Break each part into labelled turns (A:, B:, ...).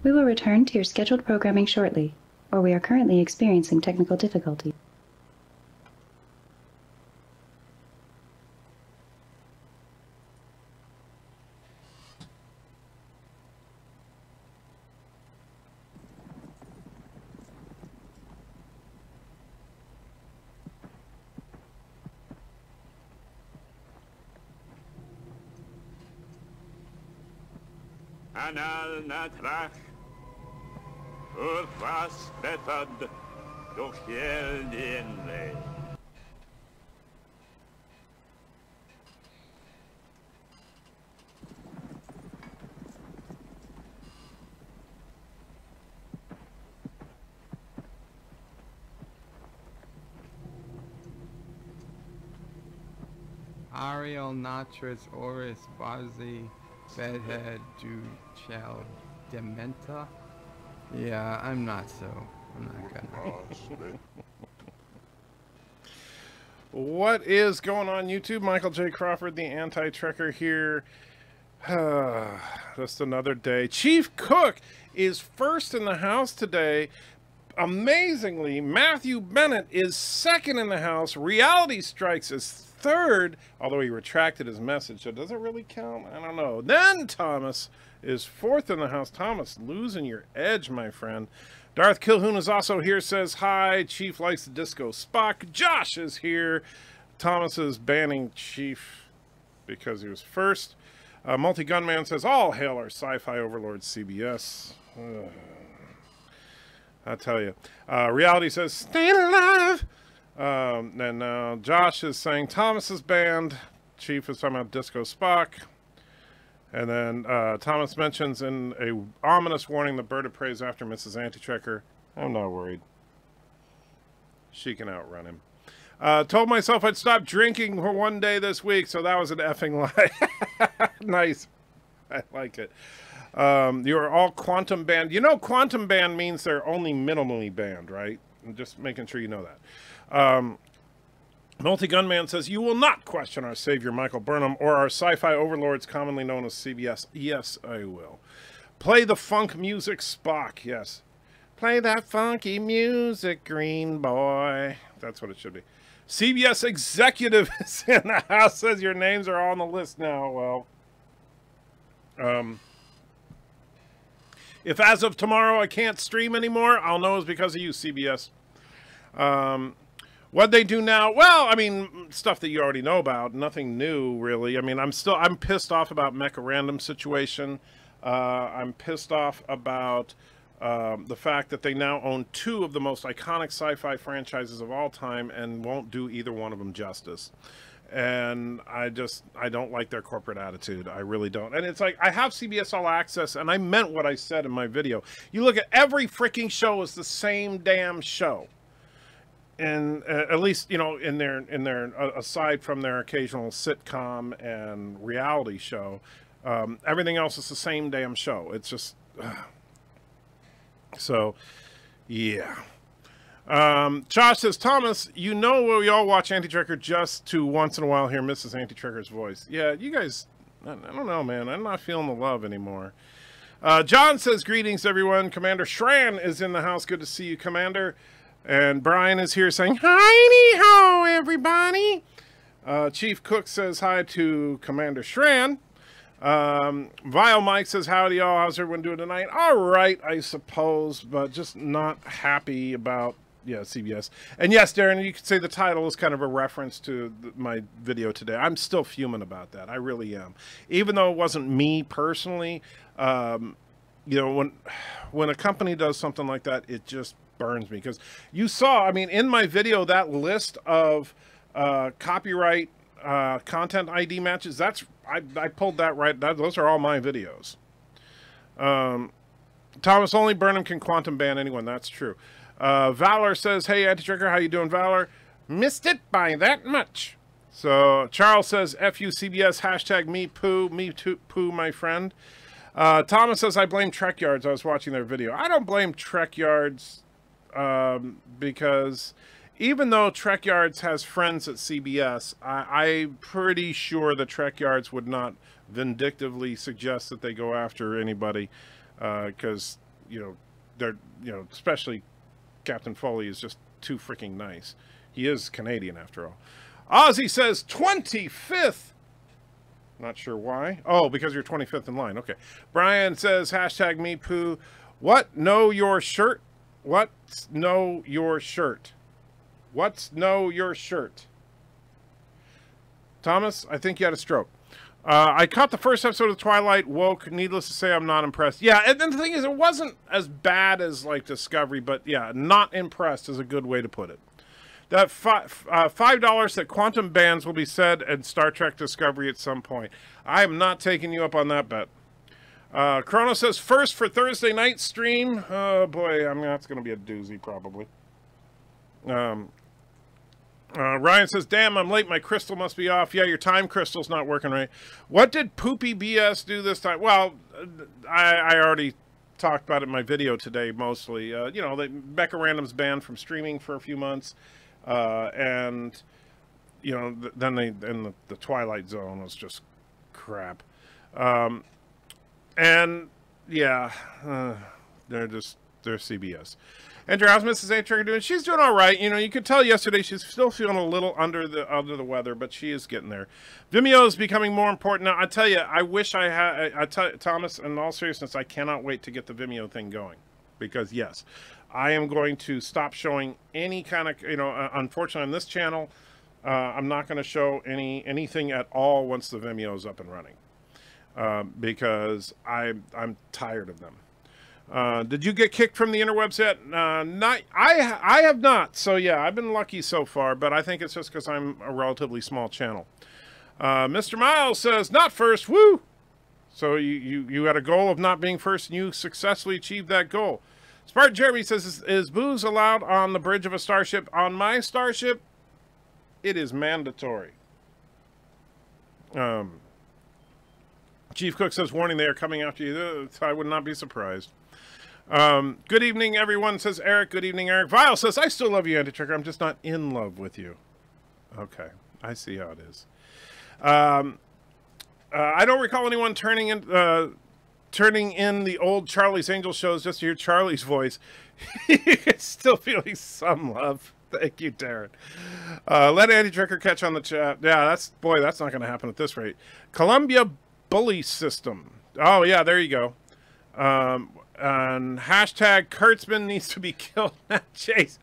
A: We will return to your scheduled programming shortly, or we are currently experiencing technical difficulties.
B: Anal na trach, was betad, doch jeld inlay.
C: Ariel Natris Oris Bazi Bedhead Duchel Dementa. Yeah, I'm not gonna.
D: What is going on YouTube? Michael J. Crawford, the anti-trekker here. Just another day. Chief Cook is first in the house today. Amazingly, Matthew Bennett is second in the house. Reality Strikes is third, although he retracted his message, so does it really count? I don't know. Then Thomas is fourth in the house. Thomas, losing your edge, my friend. Darth Kilhoun is also here, says hi. Chief likes the disco Spock. Josh is here. Thomas is banning Chief because he was first. Multi-Gunman says, all hail our sci-fi overlord CBS. I tell you. Reality says, stay alive. And Josh is saying Thomas is banned. Chief is talking about Disco Spock. And then Thomas mentions in a ominous warning the BIRDOPREY is after Mrs. Anti-Trekker. I'm not worried. She can outrun him. Told myself I'd stop drinking for one day this week, so that was an effing lie. Nice. I like it. You're all quantum banned. You know quantum banned means they're only minimally banned, right? I'm just making sure you know that. Multi-Gunman says, you will not question our savior Michael Burnham or our sci-fi overlords commonly known as CBS. Yes, I will. Play the funk music, Spock. Yes. Play that funky music, green boy. That's what it should be. CBS executive is in the house, says your names are on the list now. Well, if as of tomorrow I can't stream anymore, I'll know it's because of you, CBS. What they do now? Well, I mean, stuff that you already know about. Nothing new, really. I mean, I'm pissed off about Mecha Random situation. I'm pissed off about the fact that they now own two of the most iconic sci-fi franchises of all time and won't do either one of them justice. And I don't like their corporate attitude. I really don't. And it's like, I have CBS All Access, and I meant what I said in my video. You look at every freaking show is the same damn show. And at least, you know, in their aside from their occasional sitcom and reality show, everything else is the same damn show. It's just so, yeah. Josh says, Thomas, you know we all watch Anti-Trekker just to once in a while hear Mrs. Anti-Trekker's voice. Yeah, you guys, I don't know, man. I'm not feeling the love anymore. John says, greetings, everyone. Commander Shran is in the house. Good to see you, Commander. And Brian is here saying, hi-de-ho, everybody. Chief Cook says hi to Commander Shran. Vile Mike says, howdy, y'all. How's everyone doing tonight? All right, I suppose, but just not happy about, yeah, CBS. And yes, Darren, you could say the title is kind of a reference to my video today. I'm still fuming about that. I really am. Even though it wasn't me personally, you know, when a company does something like that, it just burns me. Because you saw, I mean, in my video, that list of copyright content ID matches, that's I pulled that right. Those are all my videos. Thomas, only Burnham can quantum ban anyone. That's true. Valor says, hey, Anti-Trekker, how you doing, Valor? Missed it by that much. So Charles says, FU CBS, hashtag me too, poo, my friend. Thomas says, I blame Trek Yards. I was watching their video. I don't blame Trek Yards because even though Trek Yards has friends at CBS, I'm pretty sure the Trek Yards would not vindictively suggest that they go after anybody because you know, they're, you know, especially Captain Foley is just too freaking nice. He is Canadian after all. Ozzy says 25th. Not sure why. Oh, because you're 25th in line. Okay. Brian says hashtag me poo. What? Know your shirt? What's know your shirt? What's know your shirt? Thomas, I think you had a stroke. I caught the first episode of Twilight, woke. Needless to say, I'm not impressed. Yeah, and then the thing is, it wasn't as bad as, like, Discovery, but, yeah, not impressed is a good way to put it. That $5 that quantum bands will be said in Star Trek Discovery at some point. I am not taking you up on that bet. Chrono says, first for Thursday night stream. Oh, boy, I mean, that's going to be a doozy, probably. Ryan says, damn, I'm late. My crystal must be off. Yeah, your time crystal's not working right. What did Poopy BS do this time? Well, I already talked about it in my video today, mostly. You know, Mecha Random's banned from streaming for a few months. And, you know, then the Twilight Zone was just crap. And, yeah, they're CBS. And how's Mrs. A-Trigger doing? She's doing all right. You know, you could tell yesterday she's still feeling a little under the weather, but she is getting there. Vimeo is becoming more important now. I tell you, I wish I had. Thomas, in all seriousness, I cannot wait to get the Vimeo thing going, because yes, I am going to stop showing any kind of, you know. Unfortunately, on this channel, I'm not going to show anything at all once the Vimeo is up and running, because I'm tired of them. Did you get kicked from the interwebs yet? I have not. So yeah, I've been lucky so far, but I think it's just because I'm a relatively small channel. Mr. Miles says, not first, woo! So you had a goal of not being first, and you successfully achieved that goal. Spartan Jeremy says, is booze allowed on the bridge of a starship? On my starship, it is mandatory. Chief Cook says, warning, they are coming after you. I would not be surprised. Good evening, everyone, says Eric. Good evening, Eric. Vile says, I still love you, Anti-Trigger. I'm just not in love with you. Okay, I see how it is. I don't recall anyone turning in the old Charlie's Angel shows just to hear Charlie's voice. Still feeling some love. Thank you, Darren. Let Anti-Trigger catch on the chat. Yeah, that's not going to happen at this rate. Columbia Bully System. Oh, yeah, there you go. And hashtag Kurtzman needs to be killed. Chase.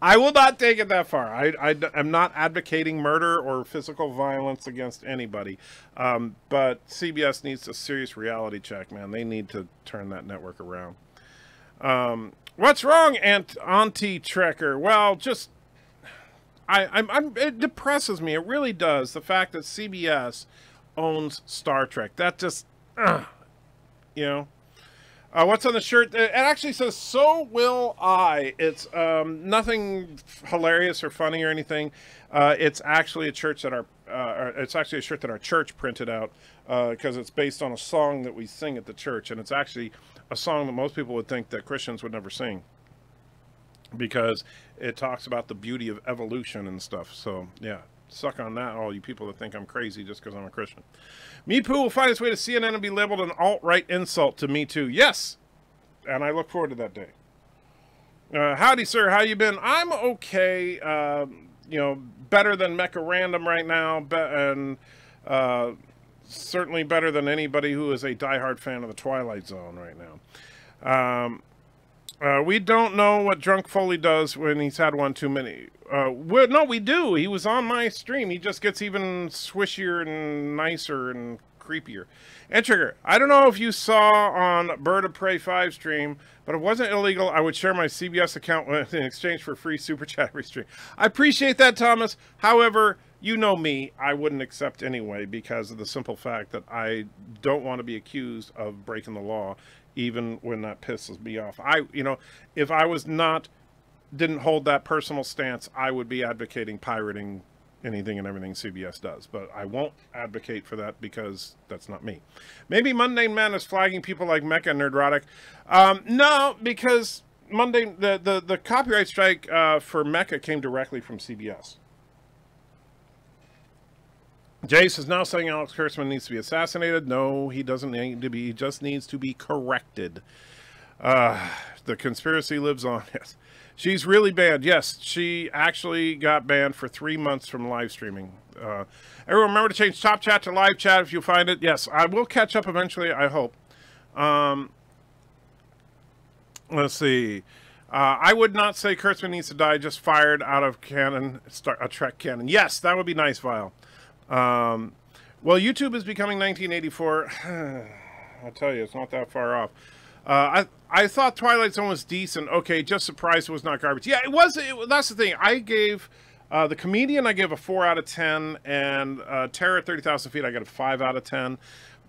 D: I will not take it that far. I am not advocating murder or physical violence against anybody. But CBS needs a serious reality check, man. They need to turn that network around. What's wrong, Auntie Trekker? Well, just it depresses me. It really does. The fact that CBS owns Star Trek. That just, you know. What's on the shirt? It actually says, so will I. It's nothing hilarious or funny or anything. It's actually a shirt that our church printed out, because it's based on a song that we sing at the church, and it's actually a song that most people would think that Christians would never sing, because it talks about the beauty of evolution and stuff. So yeah, suck on that, all you people that think I'm crazy just because I'm a Christian. Meepoo will find its way to CNN and be labeled an alt-right insult to me too. Yes, and I look forward to that day. Howdy, sir. How you been? I'm okay. You know, better than Mecha Random right now, and certainly better than anybody who is a diehard fan of the Twilight Zone right now. We don't know what Drunk Foley does when he's had one too many. No, we do. He was on my stream. He just gets even swishier and nicer and creepier. And Trigger, I don't know if you saw on BIRDOPREY 5 stream, but if it wasn't illegal, I would share my CBS account in exchange for free super chat every stream. I appreciate that, Thomas. However, you know me, I wouldn't accept anyway, because of the simple fact that I don't want to be accused of breaking the law, even when that pisses me off. You know, if I didn't hold that personal stance, I would be advocating pirating anything and everything CBS does. But I won't advocate for that, because that's not me. Maybe Mundane Man is flagging people like Mecha and Nerdrotic. No, because the copyright strike for Mecha came directly from CBS. Jace is now saying Alex Kurtzman needs to be assassinated. No, he doesn't need to be. He just needs to be corrected. The conspiracy lives on. Yes. She's really banned. Yes, she actually got banned for 3 months from live streaming. Everyone remember to change top chat to live chat if you find it. Yes, I will catch up eventually, I hope. Let's see. I would not say Kurtzman needs to die, just fired out of canon, a Trek canon. Yes, that would be nice, Vile. Well, YouTube is becoming 1984. I'll tell you, it's not that far off. I thought Twilight Zone was decent. Okay, just surprised it was not garbage. Yeah, it was. That's the thing. I gave The Comedian, I gave a 4 out of 10, and Terror at 30,000 Feet, I got a 5 out of 10.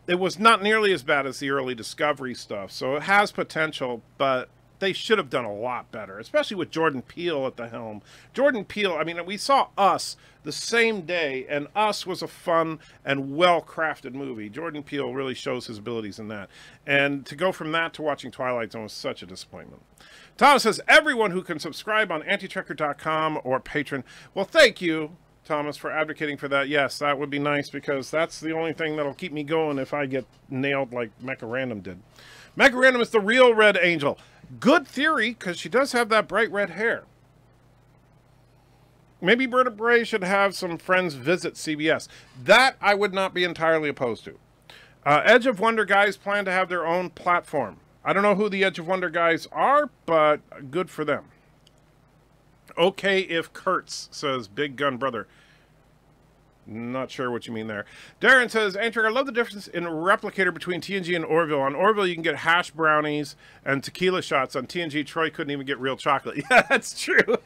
D: It was not nearly as bad as the early Discovery stuff, so it has potential, but they should have done a lot better, especially with Jordan Peele at the helm. Jordan Peele, I mean, we saw Us the same day, and Us was a fun and well-crafted movie. Jordan Peele really shows his abilities in that. And to go from that to watching Twilight Zone was such a disappointment. Thomas says, everyone who can subscribe on antitrekker.com or Patreon. Well, thank you, Thomas, for advocating for that. Yes, that would be nice, because that's the only thing that'll keep me going if I get nailed like Mecha Random did. Mecha Random is the real Red Angel. Good theory, because she does have that bright red hair. Maybe BIRDOPREY should have some friends visit CBS. That I would not be entirely opposed to. Edge of Wonder guys plan to have their own platform. I don't know who the Edge of Wonder guys are, but good for them. Okay if Kurtz, says Big Gun Brother. Not sure what you mean there. Darren says, Andrew, I love the difference in replicator between TNG and Orville. On Orville, you can get hash brownies and tequila shots. On TNG, Troy couldn't even get real chocolate. Yeah, that's true.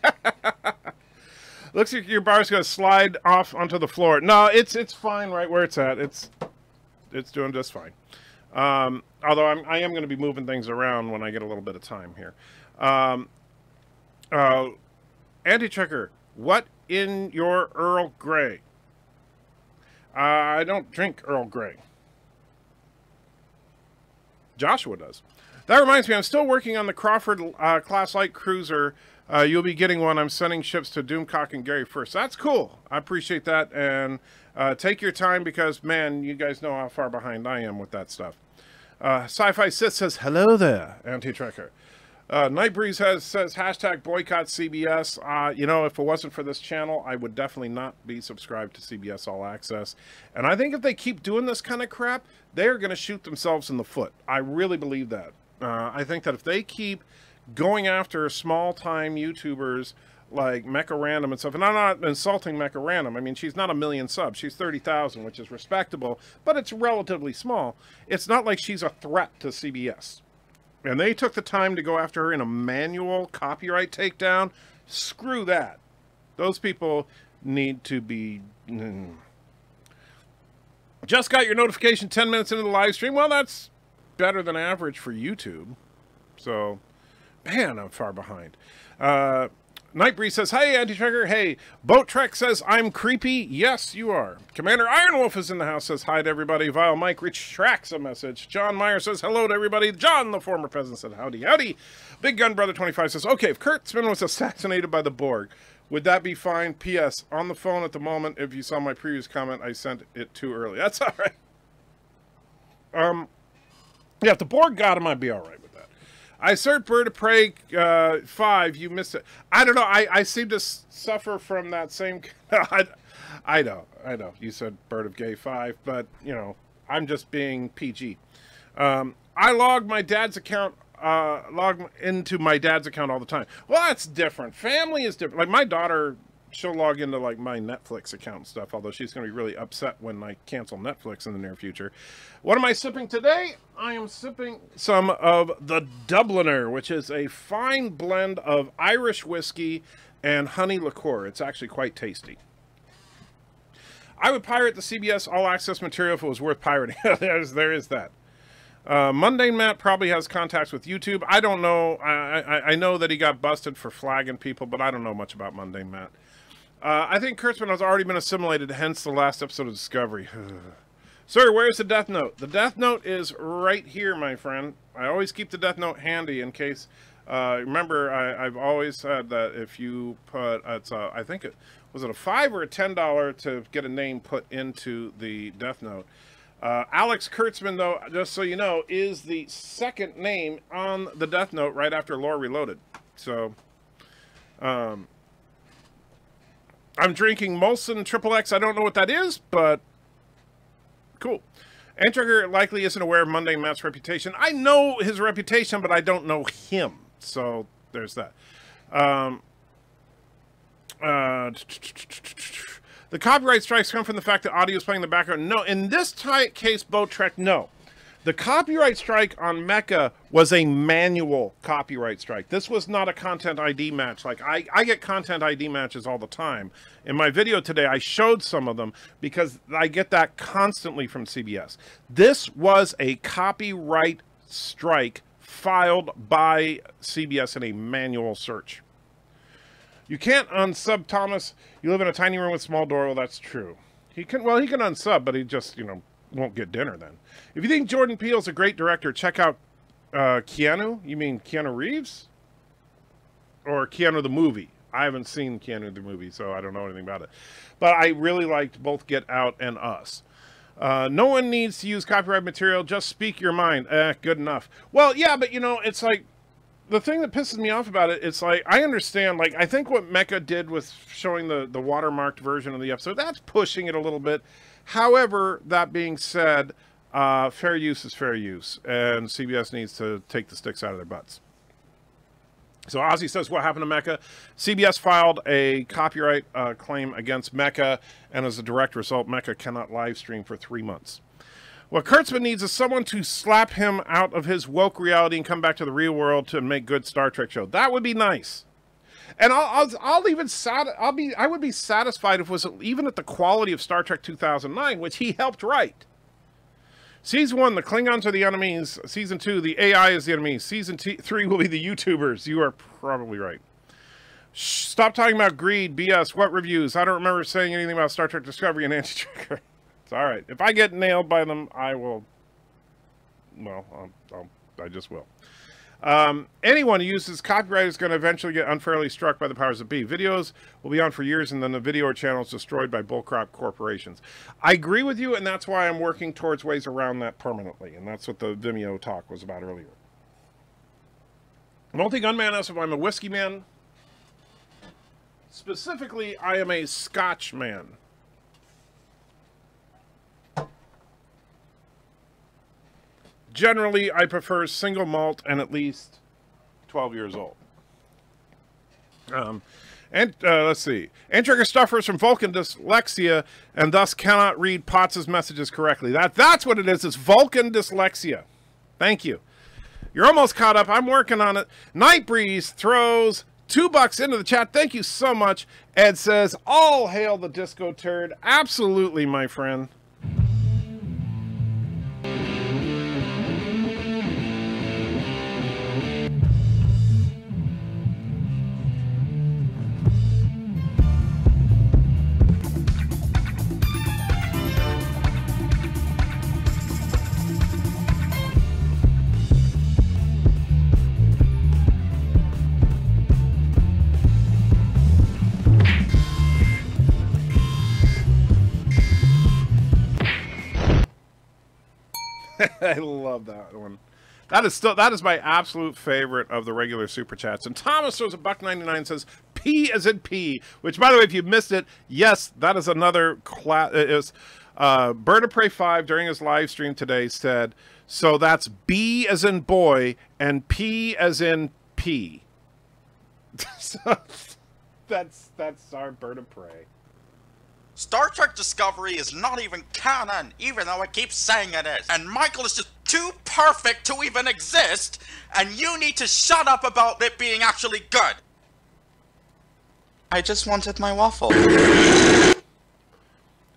D: Looks like your bar's going to slide off onto the floor. No, it's fine right where it's at. It's doing just fine. Although I am going to be moving things around when I get a little bit of time here. Anti-Checker, what in your Earl Grey? I don't drink Earl Grey. Joshua does. That reminds me, I'm still working on the Crawford Class Light Cruiser. You'll be getting one. I'm sending ships to Doomcock and Gary first. That's cool. I appreciate that. And take your time, because, man, you guys know how far behind I am with that stuff. Sci-Fi Sith says, hello there, Anti-Trekker. Nightbreeze says, hashtag boycott CBS. You know, if it wasn't for this channel, I would definitely not be subscribed to CBS All Access. And I think if they keep doing this kind of crap, they're going to shoot themselves in the foot. I really believe that. I think that if they keep going after small-time YouTubers like Mecha Random and stuff, and I'm not insulting Mecha Random. I mean, she's not 1 million subs. She's 30,000, which is respectable, but it's relatively small. It's not like she's a threat to CBS. And they took the time to go after her in a manual copyright takedown. Screw that. Those people need to be... Just got your notification 10 minutes into the live stream. Well, that's better than average for YouTube. So, man, I'm far behind. Nightbreeze says, hey, Anti-Trekker. Hey, Boat Trek says, I'm creepy. Yes, you are. Commander Ironwolf is in the house, says hi to everybody. Vile Mike retracts a message. John Meyer says, hello to everybody. John, the former peasant, said, howdy, howdy. Big Gun Brother 25 says, okay, if Kurtzman was assassinated by the Borg, would that be fine? P.S. On the phone at the moment. If you saw my previous comment, I sent it too early. That's all right. Yeah, if the Borg got him, I'd be all right with that. I searched Bird of Prey 5. You missed it. I don't know. I seem to suffer from that same... I know. You said Bird of Gay 5, but, you know, I'm just being PG. I log my dad's account... log into my dad's account all the time. Well, that's different. Family is different. Like, my daughter, she'll log into, like, my Netflix account and stuff, although she's going to be really upset when I cancel Netflix in the near future. What am I sipping today? I am sipping some of the Dubliner, which is a fine blend of Irish whiskey and honey liqueur. It's actually quite tasty. I would pirate the CBS All Access material if it was worth pirating. There is that. Mundane Matt probably has contacts with YouTube. I don't know. I know that he got busted for flagging people, but I don't know much about Mundane Matt. I think Kurtzman has already been assimilated, hence the last episode of Discovery. Sir, where's the Death Note? The Death Note is right here, my friend. I always keep the Death Note handy in case... remember, I've always said that if you put... I think it... Was it a $5 or a $10 to get a name put into the Death Note? Alex Kurtzman, though, just so you know, is the second name on the Death Note right after Lore Reloaded. So, I'm drinking Molson XXX. I don't know what that is, but cool. Antrigger likely isn't aware of Mundane Matt's reputation. I know his reputation, but I don't know him. So, there's that. The copyright strikes come from the fact that audio is playing in the background. No, in this case, Botrek, no. The copyright strike on Mecha was a manual copyright strike. This was not a content ID match. Like, I get content ID matches all the time. In my video today, I showed some of them because I get that constantly from CBS. This was a copyright strike filed by CBS in a manual search. You can't unsub Thomas. You live in a tiny room with a small door. Well, that's true. He can unsub, but he just, won't get dinner then. If you think Jordan Peele's a great director, check out Keanu. You mean Keanu Reeves? Or Keanu the movie? I haven't seen Keanu the movie, so I don't know anything about it. But I really liked both Get Out and Us. No one needs to use copyright material. Just speak your mind. Good enough. Well, yeah, but, it's like, the thing that pisses me off about it, it's like, I understand, like, I think what Mecha did with showing the watermarked version of the episode, that's pushing it a little bit. However, that being said, fair use is fair use, and CBS needs to take the sticks out of their butts. So Ozzy says, what happened to Mecha? CBS filed a copyright claim against Mecha, and as a direct result, Mecha cannot live stream for 3 months. What Kurtzman needs is someone to slap him out of his woke reality and come back to the real world to make good Star Trek show. That would be nice. And I would be satisfied if it was even at the quality of Star Trek 2009, which he helped write. Season 1, the Klingons are the enemies. Season 2, the AI is the enemy. Season 3 will be the YouTubers. You are probably right. Shh, stop talking about greed, BS, what reviews? I don't remember saying anything about Star Trek Discovery and Anti-Trigger. It's all right. If I get nailed by them, I will. Well, I just will. Anyone who uses copyright is going to eventually get unfairly struck by the powers that be. Videos will be on for years, and then the video channel is destroyed by bullcrap corporations. I agree with you, and that's why I'm working towards ways around that permanently, and that's what the Vimeo talk was about earlier. Multi-Gunman asks if I'm a whiskey man. Specifically, I am a Scotch man. Generally, I prefer single malt and at least 12 years old. Let's see. Antrigger suffers from Vulcan dyslexia and thus cannot read Potts' messages correctly. That's what it is. It's Vulcan dyslexia. Thank you. You're almost caught up. I'm working on it. Night Breeze throws $2 into the chat. Thank you so much. Ed says, all hail the disco turd. Absolutely, my friend. I love that one. That is my absolute favorite of the regular super chats. And Thomas throws a $1.99, says P as in P, which, by the way, if you missed it, yes, that is another class. It is BIRDOPREY 5 during his live stream today said, so that's B as in boy and P as in P. So that's our BIRDOPREY.
E: Star Trek Discovery is not even canon, even though it keeps saying it is. And Michael is just too perfect to even exist, and you need to shut up about it being actually good. I just wanted my waffle.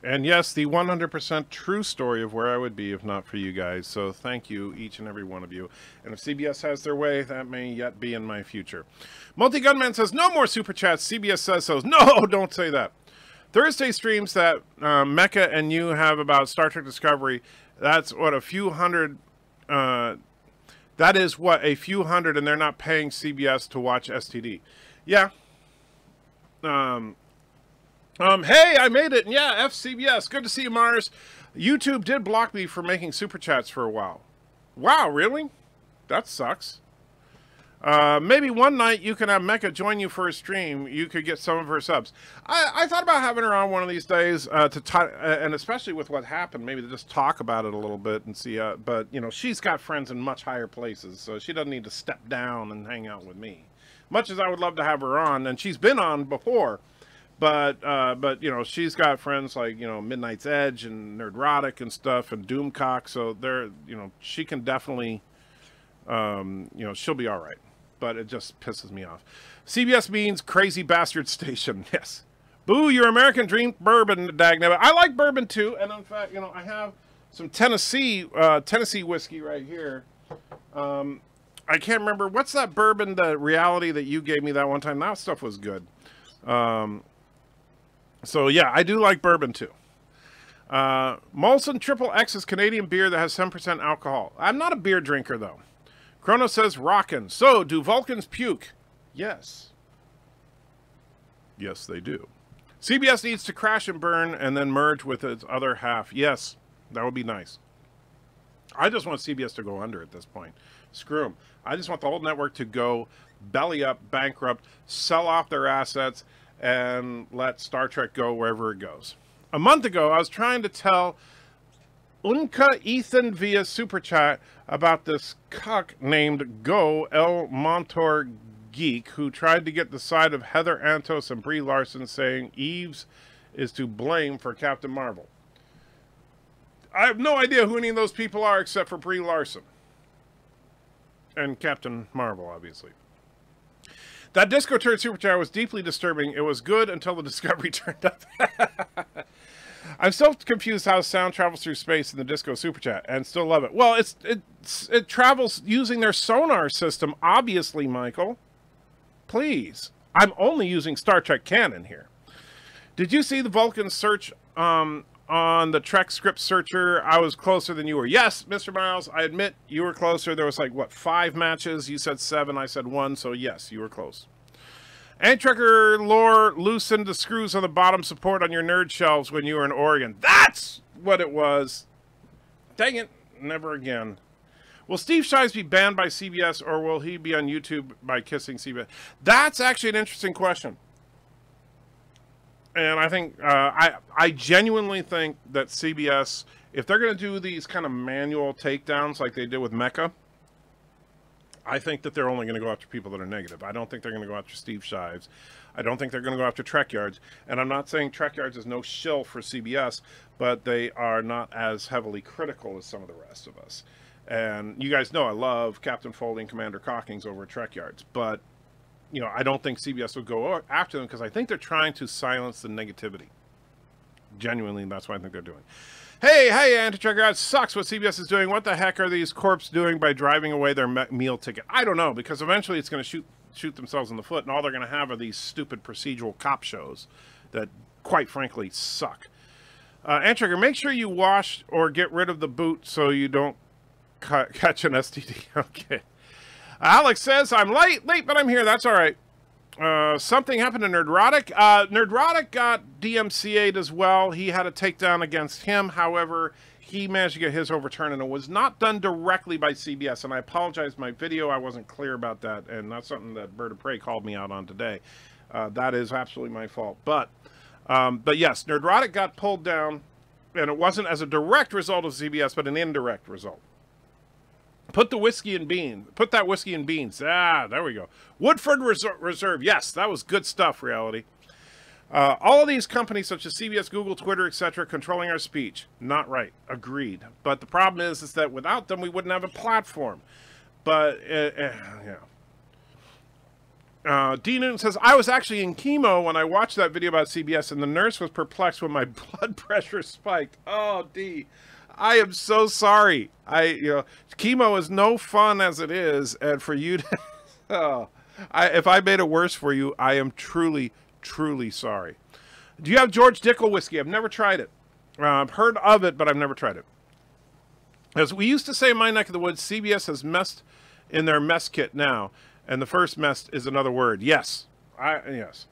D: And yes, the 100% true story of where I would be if not for you guys. So thank you, each and every one of you. And if CBS has their way, that may yet be in my future. Multi-Gunman says, no more super chats. CBS says so. No, don't say that. Thursday streams that Mecha and you have about Star Trek Discovery, that's what, a few hundred, that is what, a few hundred, and they're not paying CBS to watch STD. Yeah. Hey, I made it, and yeah, FCBS, good to see you, Mars. YouTube did block me for making super chats for a while. Wow, really? That sucks. Maybe one night you can have Mecca join you for a stream. You could get some of her subs. I thought about having her on one of these days and especially with what happened, maybe to just talk about it a little bit and see. But you know, she's got friends in much higher places, so she doesn't need to step down and hang out with me. Much as I would love to have her on, and she's been on before, but you know, she's got friends like, you know, Midnight's Edge and Nerdrotic and stuff and Doomcock, so they're, you know, she can definitely, you know, she'll be all right. But it just pisses me off. CBS means crazy bastard station. Yes. Boo, your American dream bourbon, dagnabbit. I like bourbon too, and in fact, you know, I have some Tennessee whiskey right here. I can't remember what's that bourbon, the Reality that you gave me that one time. That stuff was good. So yeah, I do like bourbon too. Molson Triple X is Canadian beer that has 10% alcohol. I'm not a beer drinker though. Chrono says rockin'. So, do Vulcans puke? Yes. Yes, they do. CBS needs to crash and burn and then merge with its other half. Yes, that would be nice. I just want CBS to go under at this point. Screw them. I just want the whole network to go belly up, bankrupt, sell off their assets, and let Star Trek go wherever it goes. A month ago, I was trying to tell Unka Ethan via Super Chat about this cuck named Go El Montor Geek who tried to get the side of Heather Antos and Brie Larson, saying Eves is to blame for Captain Marvel. I have no idea who any of those people are except for Brie Larson. And Captain Marvel, obviously. That Disco Turd Super Chat was deeply disturbing. It was good until the Discovery turned up. I'm still confused how sound travels through space in the Disco Super Chat, and still love it. Well, it travels using their sonar system, obviously, Michael. Please. I'm only using Star Trek canon here. Did you see the Vulcan search on the Trek script searcher? I was closer than you were. Yes, Mr. Miles, I admit you were closer. There was like, what, 5 matches? You said 7, I said 1, so yes, you were close. Antrekker lore loosened the screws on the bottom support on your nerd shelves when you were in Oregon. That's what it was. Dang it. Never again. Will Steve Shives be banned by CBS, or will he be on YouTube by kissing CBS? That's actually an interesting question. And I think, I genuinely think that CBS, if they're going to do these kind of manual takedowns like they did with Mecha, I think that they're only going to go after people that are negative. I don't think they're going to go after Steve Shives. I don't think they're going to go after Trek Yards. And I'm not saying Trek Yards is no shill for CBS, but they are not as heavily critical as some of the rest of us. And you guys know I love Captain Foley and Commander Cockings over at Trek Yards. But, you know, I don't think CBS will go after them because I think they're trying to silence the negativity. Genuinely, that's what I think they're doing. Hey, Anti-Tracker, that sucks what CBS is doing. What the heck are these corps doing by driving away their meal ticket? I don't know, because eventually it's going to shoot themselves in the foot, and all they're going to have are these stupid procedural cop shows that, quite frankly, suck. Anti-Tracker, make sure you wash or get rid of the boot so you don't catch an STD. Okay. Alex says, I'm late, but I'm here. That's all right. Something happened to Nerdrotic. Nerdrotic got DMCA'd as well. He had a takedown against him. However, he managed to get his overturned, and it was not done directly by CBS. And I apologize, my video, I wasn't clear about that, and that's something that BIRDOPREY called me out on today. That is absolutely my fault. But yes, Nerdrotic got pulled down, and it wasn't as a direct result of CBS, but an indirect result. Put the whiskey and beans. Put that whiskey and beans. Ah, there we go. Woodford Reserve. Yes, that was good stuff, Reality. All of these companies, such as CBS, Google, Twitter, etc., controlling our speech. Not right. Agreed. But the problem is that without them, we wouldn't have a platform. But, yeah. D. Newton says, I was actually in chemo when I watched that video about CBS, and the nurse was perplexed when my blood pressure spiked. Oh, D. I am so sorry. Chemo is no fun as it is, and for you to, if I made it worse for you, I am truly, truly sorry. Do you have George Dickel whiskey? I've never tried it. I've heard of it, but I've never tried it. As we used to say in my neck of the woods, CBS has messed in their mess kit now, and the first mess is another word. Yes, yes.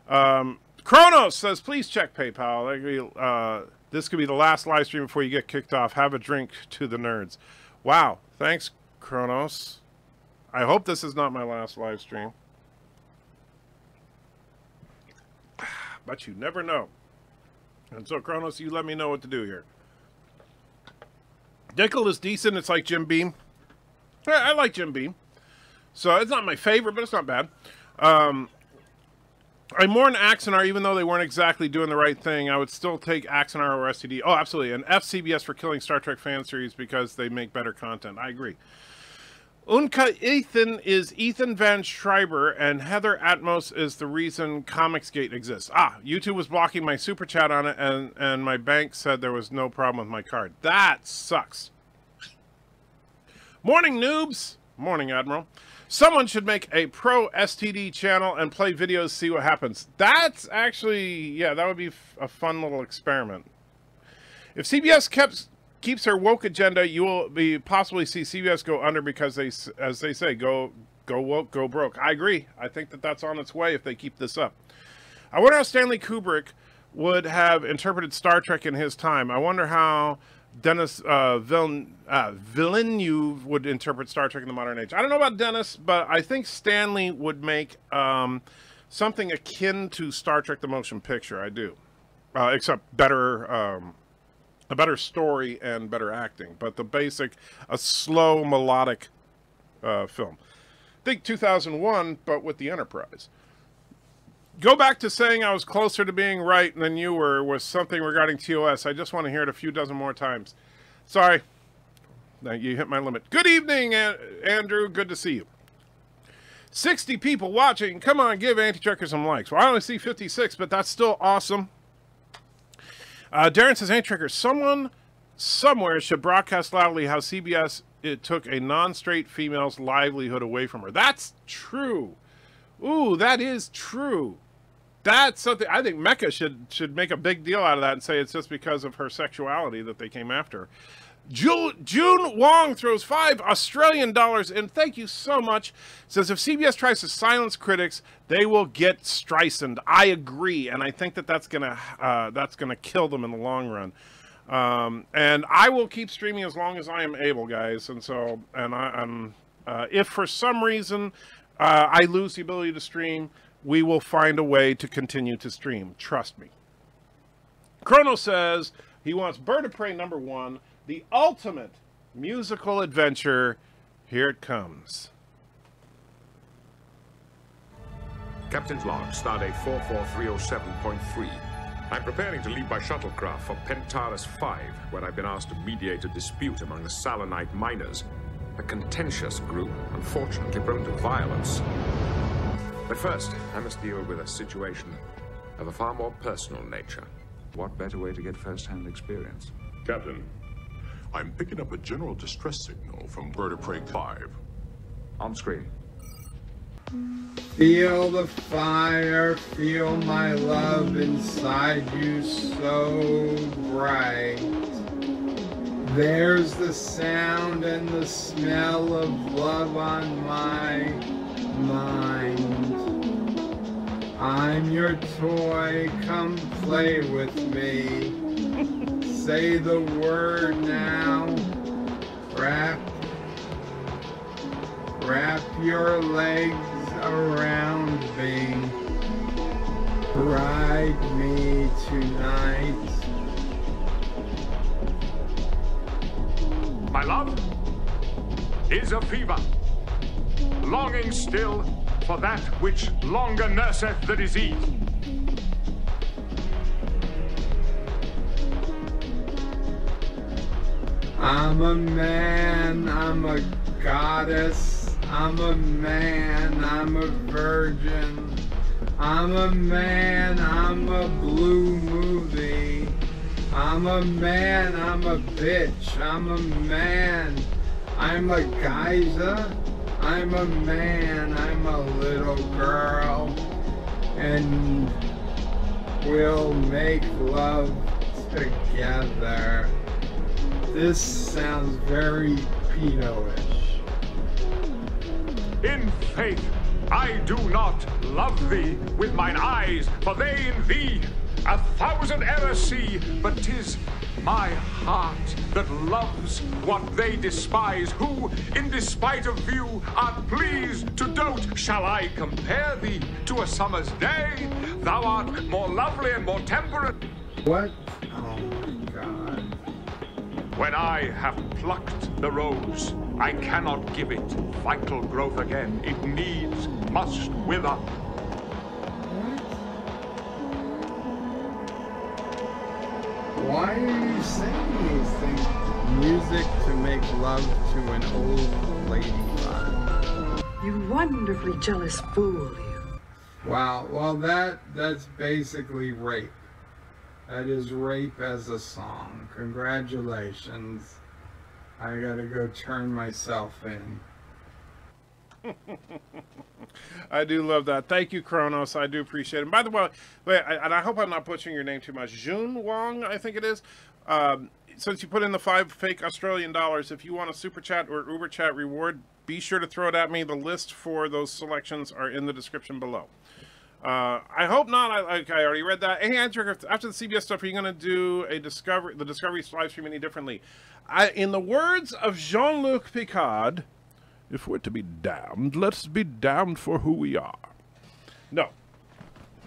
D: Kronos says, please check PayPal. This could be the last live stream before you get kicked off. Have a drink to the nerds. Wow. Thanks, Kronos. I hope this is not my last live stream. But you never know. And so, Kronos, you let me know what to do here. Dickel is decent. It's like Jim Beam. I like Jim Beam. So it's not my favorite, but it's not bad. I'm more an Axonar, even though they weren't exactly doing the right thing. I would still take Axonar or STD. Oh, absolutely. And FCBS for killing Star Trek fan series because they make better content. I agree. Unka Ethan is Ethan Van Schreiber, and Heather Atmos is the reason Comicsgate exists. YouTube was blocking my super chat on it, and my bank said there was no problem with my card. That sucks. Morning, noobs. Morning, Admiral. Someone should make a pro STD channel and play videos, see what happens. That's actually, yeah, that would be a fun little experiment. If CBS keeps their woke agenda, you will possibly see CBS go under because they, as they say, go woke, go broke. I agree. I think that that's on its way if they keep this up. I wonder how Stanley Kubrick would have interpreted Star Trek in his time. I wonder how Dennis Villeneuve would interpret Star Trek in the modern age. I don't know about Dennis, but I think Stanley would make something akin to Star Trek the Motion Picture. I do. Except better, a better story and better acting. But the basic, a slow, melodic film. Think 2001, but with the Enterprise. Go back to saying I was closer to being right than you were with something regarding TOS. I just want to hear it a few dozen more times. Sorry. Now you hit my limit. Good evening, Andrew. Good to see you. 60 people watching. Come on, give Anti-Trekker some likes. Well, I only see 56, but that's still awesome. Darren says, Anti-Trekker, someone somewhere should broadcast loudly how CBS took a non-straight female's livelihood away from her. That's true. Ooh, that is true. That's something I think Mecca should make a big deal out of that and say it's just because of her sexuality that they came after her. June Wong throws $5 Australian in. Thank you so much. Says if CBS tries to silence critics, they will get Streisand. I agree, and I think that that's gonna kill them in the long run. And I will keep streaming as long as I am able, guys. And so, and if for some reason I lose the ability to stream, we will find a way to continue to stream. Trust me. Chrono says he wants BIRDOPREY #1, the ultimate musical adventure. Here it comes.
F: Captain's log, stardate 44307.3. I'm preparing to leave by shuttlecraft for Pentaurus 5, where I've been asked to mediate a dispute among the Salanite miners. A contentious group, unfortunately prone to violence. But first, I must deal with a situation of a far more personal nature.
G: What better way to get first-hand experience?
H: Captain, I'm picking up a general distress signal from BIRDOPREY 5.
G: On screen.
C: Feel the fire, feel my love inside you so bright. There's the sound and the smell of love on my mind. I'm your toy, come play with me. Say the word now. Wrap your legs around me. Ride me tonight.
F: My love is a fever, longing still for that which longer nurseth the disease.
C: I'm a man, I'm a goddess, I'm a man, I'm a virgin, I'm a man, I'm a blue movie, I'm a man, I'm a bitch, I'm a man, I'm a geyser, I'm a man, I'm a little girl, and we'll make love together. This sounds very pedo-ish.
F: In faith, I do not love thee with mine eyes, for they in thee 1,000 errors see, but 'tis my heart that loves what they despise, who, in despite of view, art pleased to dote. Shall I compare thee to a summer's day? Thou art more lovely and more temperate.
C: What? Oh my God.
F: When I have plucked the rose, I cannot give it vital growth again. It needs, must wither.
C: Why are you saying these things? Music to make love to an old ladybug.
I: You wonderfully jealous fool, you.
C: Wow, well that's basically rape. That is rape as a song. Congratulations. I gotta go turn myself in.
D: I do love that. Thank you, Kronos. I do appreciate it. And by the way, and I hope I'm not butchering your name too much. Jun Wong, I think it is. Since you put in the 5 fake Australian dollars, if you want a super chat or Uber chat reward, be sure to throw it at me. The list for those selections are in the description below. I hope not. I already read that. Hey, Andrew, after the CBS stuff, are you going to do the Discovery live stream any differently? In the words of Jean-Luc Picard, if we're to be damned, let's be damned for who we are. No.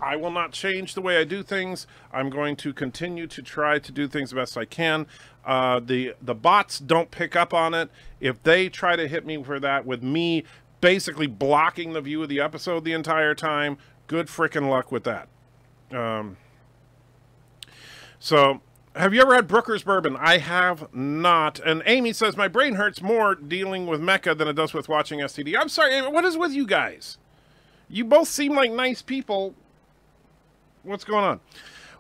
D: I will not change the way I do things. I'm going to continue to try to do things the best I can. The bots don't pick up on it. If they try to hit me for that with me basically blocking the view of the episode the entire time, good frickin' luck with that. So, have you ever had Brooker's Bourbon? I have not. And Amy says, my brain hurts more dealing with Mecha than it does with watching STD. I'm sorry, Amy, what is with you guys? You both seem like nice people. What's going on?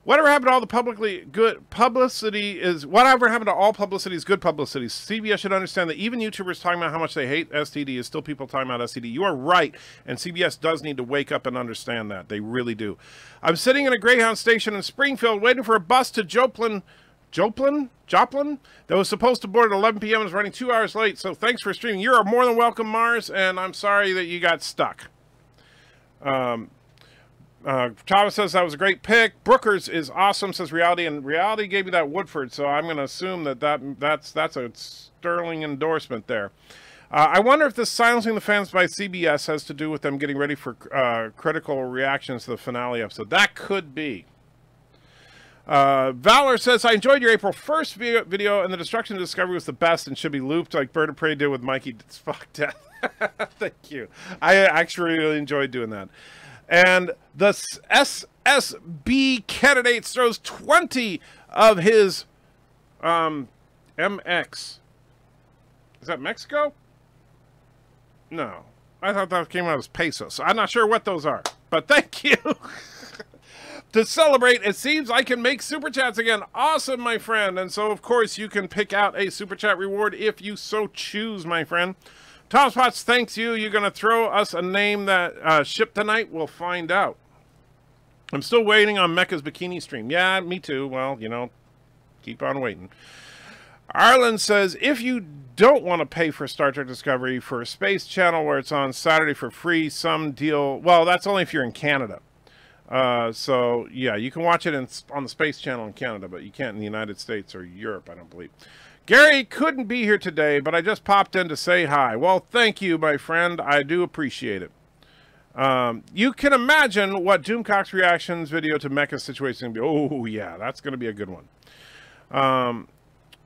D: Whatever happened to all the publicly good publicity is... Whatever happened to all publicity is good publicity. CBS should understand that even YouTubers talking about how much they hate STD is still people talking about STD. You are right, and CBS does need to wake up and understand that. They really do. I'm sitting in a Greyhound station in Springfield waiting for a bus to Joplin, that was supposed to board at 11 p.m. and is running 2 hours late, so thanks for streaming. You're more than welcome, Mars, and I'm sorry that you got stuck. Chava says that was a great pick. Brooker's is awesome, says Reality, and Reality gave you that Woodford, so I'm going to assume that's a sterling endorsement there. I wonder if this silencing the fans by CBS has to do with them getting ready for critical reactions to the finale episode. That could be. Valor says, I enjoyed your April 1st video, and the destruction of Discovery was the best and should be looped like BIRDOPREY did with Mikey Fuck Death. Thank you. I actually really enjoyed doing that. And the SSB candidate throws 20 of his MX. Is that Mexico? No. I thought that came out as pesos. I'm not sure what those are. But thank you. To celebrate, it seems I can make super chats again. Awesome, my friend. And so, of course, you can pick out a super chat reward if you so choose, my friend. Tom Spots, thanks you. You're going to throw us a name that shipped tonight? We'll find out. I'm still waiting on Mecha's bikini stream. Yeah, me too. Well, you know, keep on waiting. Arlen says, if you don't want to pay for Star Trek Discovery for a Space Channel where it's on Saturday for free, some deal... Well, that's only if you're in Canada. So, yeah, you can watch it on the Space Channel in Canada, but you can't in the United States or Europe, I don't believe. Gary couldn't be here today, but I just popped in to say hi. Well, thank you, my friend. I do appreciate it. You can imagine what Doomcock's reactions video to Mecha's situation is going to be. Oh, yeah, that's going to be a good one.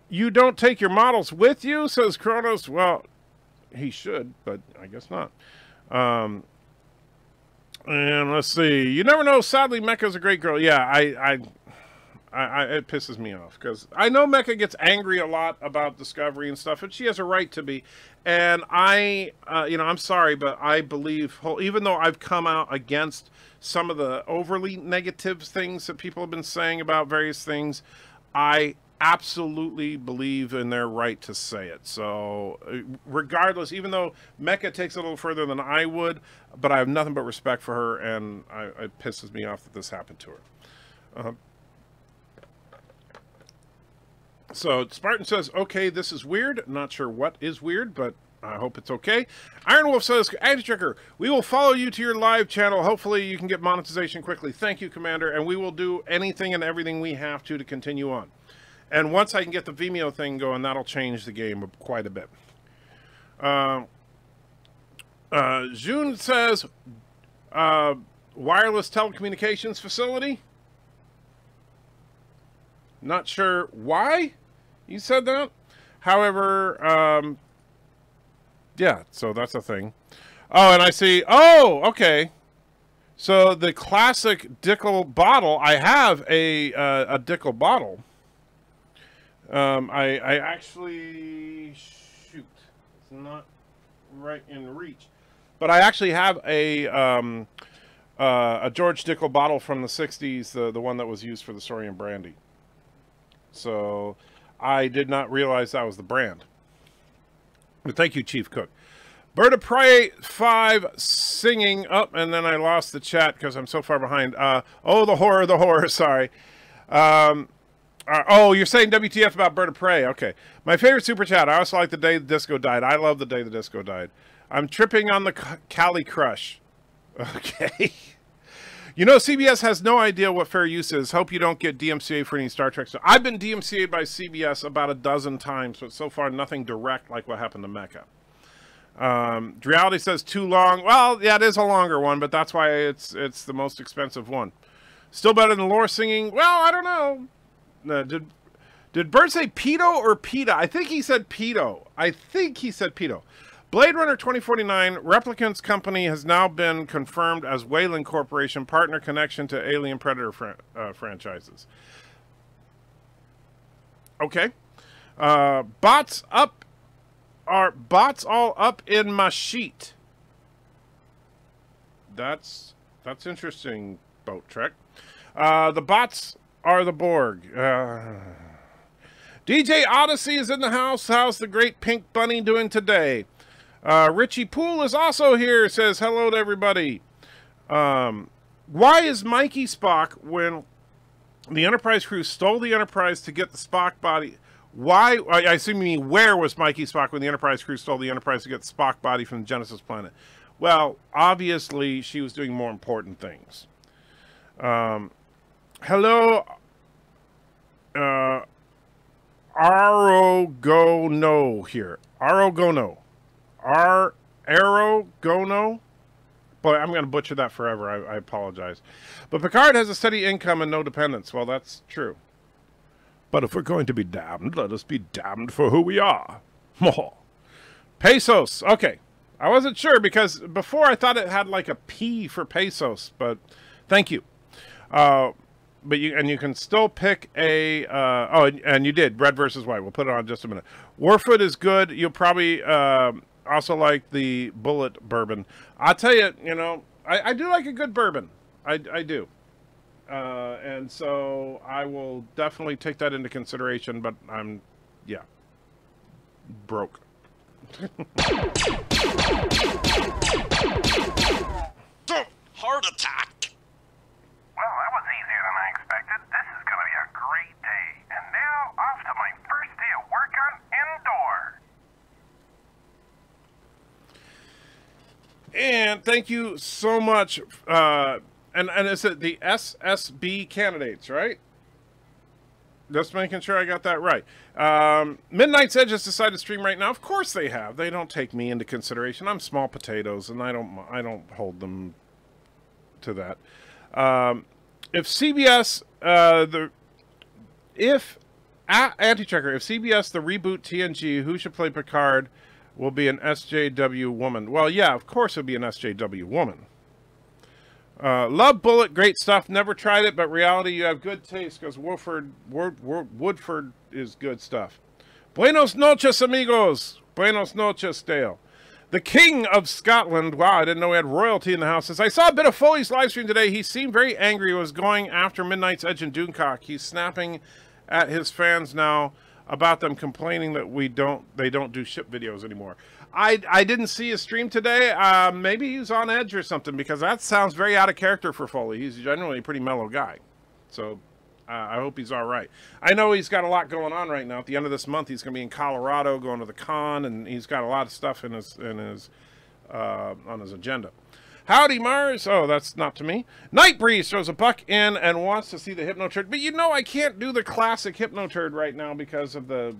D: You don't take your models with you, says Kronos. Well, he should, but I guess not. And let's see. You never know. Sadly, Mecha's a great girl. Yeah, it pisses me off because I know Mecha gets angry a lot about Discovery and stuff, and she has a right to be. And I'm sorry, but I believe, even though I've come out against some of the overly negative things that people have been saying about various things, I absolutely believe in their right to say it. So regardless, even though Mecha takes it a little further than I would, but I have nothing but respect for her, and it pisses me off that this happened to her. So Spartan says, okay, this is weird. Not sure what is weird, but I hope it's okay. Iron Wolf says, Anti-Tricker, we will follow you to your live channel. Hopefully you can get monetization quickly. Thank you, Commander. And we will do anything and everything we have to continue on. And once I can get the Vimeo thing going, that'll change the game quite a bit. June says, wireless telecommunications facility. Not sure why you said that. However, yeah, so that's a thing. Oh, and I see, oh, okay. So the classic Dickel bottle, I have a Dickel bottle. I actually, shoot, it's not right in reach. But I actually have a George Dickel bottle from the 60s, the one that was used for the Saurian brandy. So I did not realize that was the brand. But thank you, Chief Cook. BIRDOPREY 5 singing up, and then I lost the chat because I'm so far behind. Oh, the horror, sorry. Oh, you're saying WTF about BIRDOPREY. Okay. My favorite super chat. I also like the day the disco died. I love the day the disco died. I'm tripping on the Cali Crush. Okay. You know, CBS has no idea what fair use is. Hope you don't get DMCA for any Star Trek stuff. I've been DMCA'd by CBS about a dozen times, but so far nothing direct like what happened to Mecca. Reality says too long. Well, yeah, it is a longer one, but that's why it's the most expensive one. Still better than lore singing. Well, I don't know. Did Bird say pedo or PETA? I think he said pedo. Blade Runner 2049 Replicants Company has now been confirmed as Wayland Corporation, partner connection to Alien Predator franchises. Okay. Bots all up in my sheet. That's interesting, Boat Trek. The bots are the Borg. DJ Odyssey is in the house. How's the great pink bunny doing today? Richie Poole is also here, says hello to everybody. Why is Mikey Spock, when the Enterprise crew stole the Enterprise to get the Spock body, why, I assume you mean where was Mikey Spock when the Enterprise crew stole the Enterprise to get the Spock body from the Genesis planet? Well, obviously she was doing more important things. Hello, Arogono here. Arogono. Arogono. Boy, I'm going to butcher that forever. I apologize. But Picard has a steady income and no dependence. Well, that's true. But if we're going to be damned, let us be damned for who we are. Pesos. Okay. I wasn't sure because before I thought it had like a P for pesos, but thank you. But you can still pick a oh, and you did red versus white. We'll put it on in just a minute. Warfoot is good. You'll probably also like the Bullet bourbon. I'll tell you, you know, I do like a good bourbon. I do. And so I will definitely take that into consideration, but I'm, yeah, broke.
E: Heart attack.
J: Well, that was easier than I expected. This is going to be a great day. And now, off to my first day of work on Endor.
D: And thank you so much. And is it the SSB candidates, right? Just making sure I got that right. Midnight's Edge has decided to stream right now. Of course they have. They don't take me into consideration. I'm small potatoes, and I don't hold them to that. If CBS, Anti-Checker, if CBS, the reboot TNG, who should play Picard, will be an SJW woman. Well, yeah, of course it'll be an SJW woman. Love Bullet, great stuff. Never tried it, but reality, you have good taste because Woodford is good stuff. Buenos noches, amigos. Buenos noches, Dale. The King of Scotland. Wow, I didn't know we had royalty in the house. As I saw a bit of Foley's live stream today, he seemed very angry. He was going after Midnight's Edge and Dooncock. He's snapping at his fans now about them complaining that they don't do ship videos anymore. I didn't see his stream today. Maybe he's on edge or something because that sounds very out of character for Foley. He's generally a pretty mellow guy. So I hope he's all right. I know he's got a lot going on right now. At the end of this month, he's going to be in Colorado going to the con, and he's got a lot of stuff on his agenda. Howdy, Mars. Oh, that's not to me. Night Breeze throws a buck in and wants to see the HypnoTurd. But you know I can't do the classic HypnoTurd right now because of the...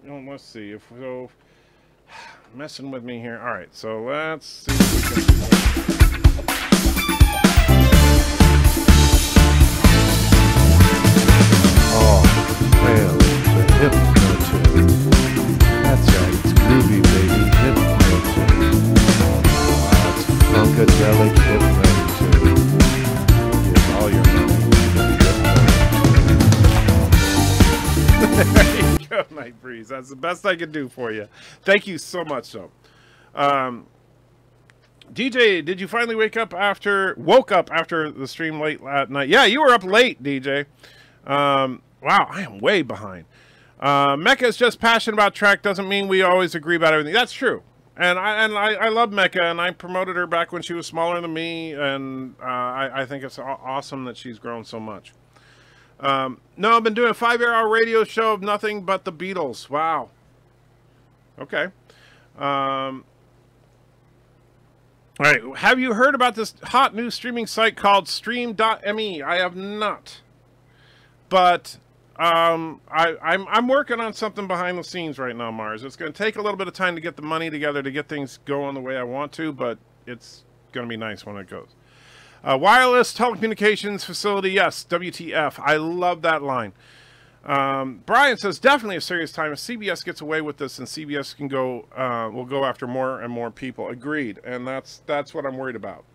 D: let's see. If so, messing with me here. All right, so let's see if we can...
K: Well, the HypnoTurd. That's right, it's groovy, baby. HypnoTurd. It's Funkadelic HypnoTurd. Give all your money to the HypnoTurd. There you go, Night Breeze. That's the best I can do for you. Thank you so much, though. DJ, did you finally woke up after the stream late last night? Yeah, you were up late, DJ. Wow, I am way behind. Mecha is just passionate about Trek. Doesn't mean we always agree about everything. That's true. And I love Mecha, and I promoted her back when she was smaller than me, and I think it's awesome that she's grown so much. No, I've been doing a 5-hour radio show of nothing but the Beatles. Wow. Okay. All right. Have you heard about this hot new streaming site called Stream.me? I have not. But I'm working on something behind the scenes right now, Mars. It's going to take a little bit of time to get the money together to get things going the way I want to, but it's going to be nice when it goes. Wireless telecommunications facility, yes, WTF. I love that line. Brian says, definitely a serious time. If CBS gets away with this, and CBS can go, will go after more and more people. Agreed, and that's what I'm worried about.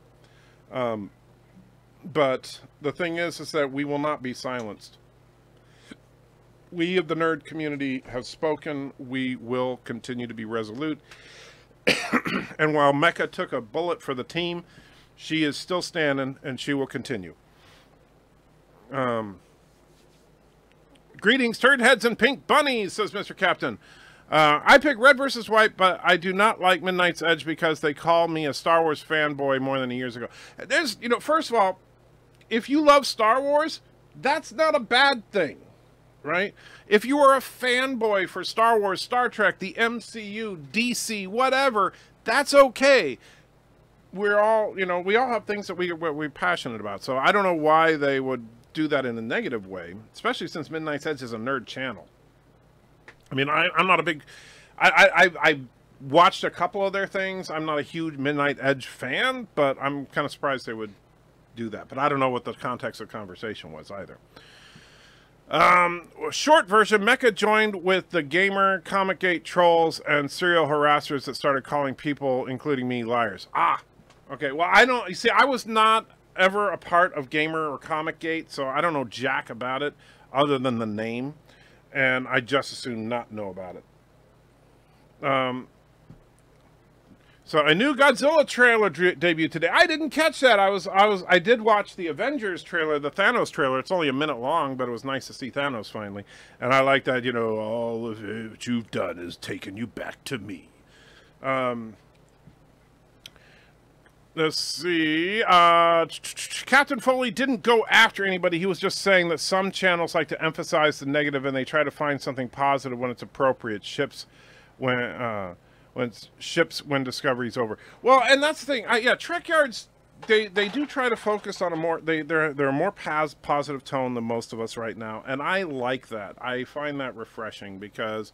K: But the thing is that we will not be silenced. We of the nerd community have spoken. We will continue to be resolute. And while Mecha took a bullet for the team, she is still standing, and she will continue. Greetings, turd heads and pink bunnies, says Mr. Captain. I pick red versus white, but I do not like Midnight's Edge because they call me a Star Wars fanboy more than years ago. There's, first of all, if you love Star Wars, that's not a bad thing, right? If you are a fanboy for Star Wars, Star Trek, the MCU, DC, whatever, that's okay. We're all, we all have things that we're passionate about. So I don't know why they would do that in a negative way, especially since Midnight's Edge is a nerd channel. I mean, I'm not a big... I watched a couple of their things. I'm not a huge Midnight Edge fan, but I'm kind of surprised they would do that. But I don't know what the context of the conversation was either. Short version, Mecha joined with the gamer, Comic-Gate trolls, and serial harassers that started calling people, including me, liars. Ah, okay. Well, I don't... You see, I was not ever a part of Gamer or Comic-Gate, so I don't know jack about it other than the name, and I just as soon not know about it. So a new Godzilla trailer debuted today. I didn't catch that. I did watch the Avengers trailer, the Thanos trailer. It's only a minute long, but it was nice to see Thanos finally. And I like that, all of what you've done has taken you back to me. Let's see. Captain Foley didn't go after anybody. He was just saying that some channels like to emphasize the negative and they try to find something positive when it's appropriate. Ships when Discovery's over. Well, and that's the thing. Yeah, Trek Yards, they do try to focus on a more they're a more positive tone than most of us right now, and I like that. I find that refreshing because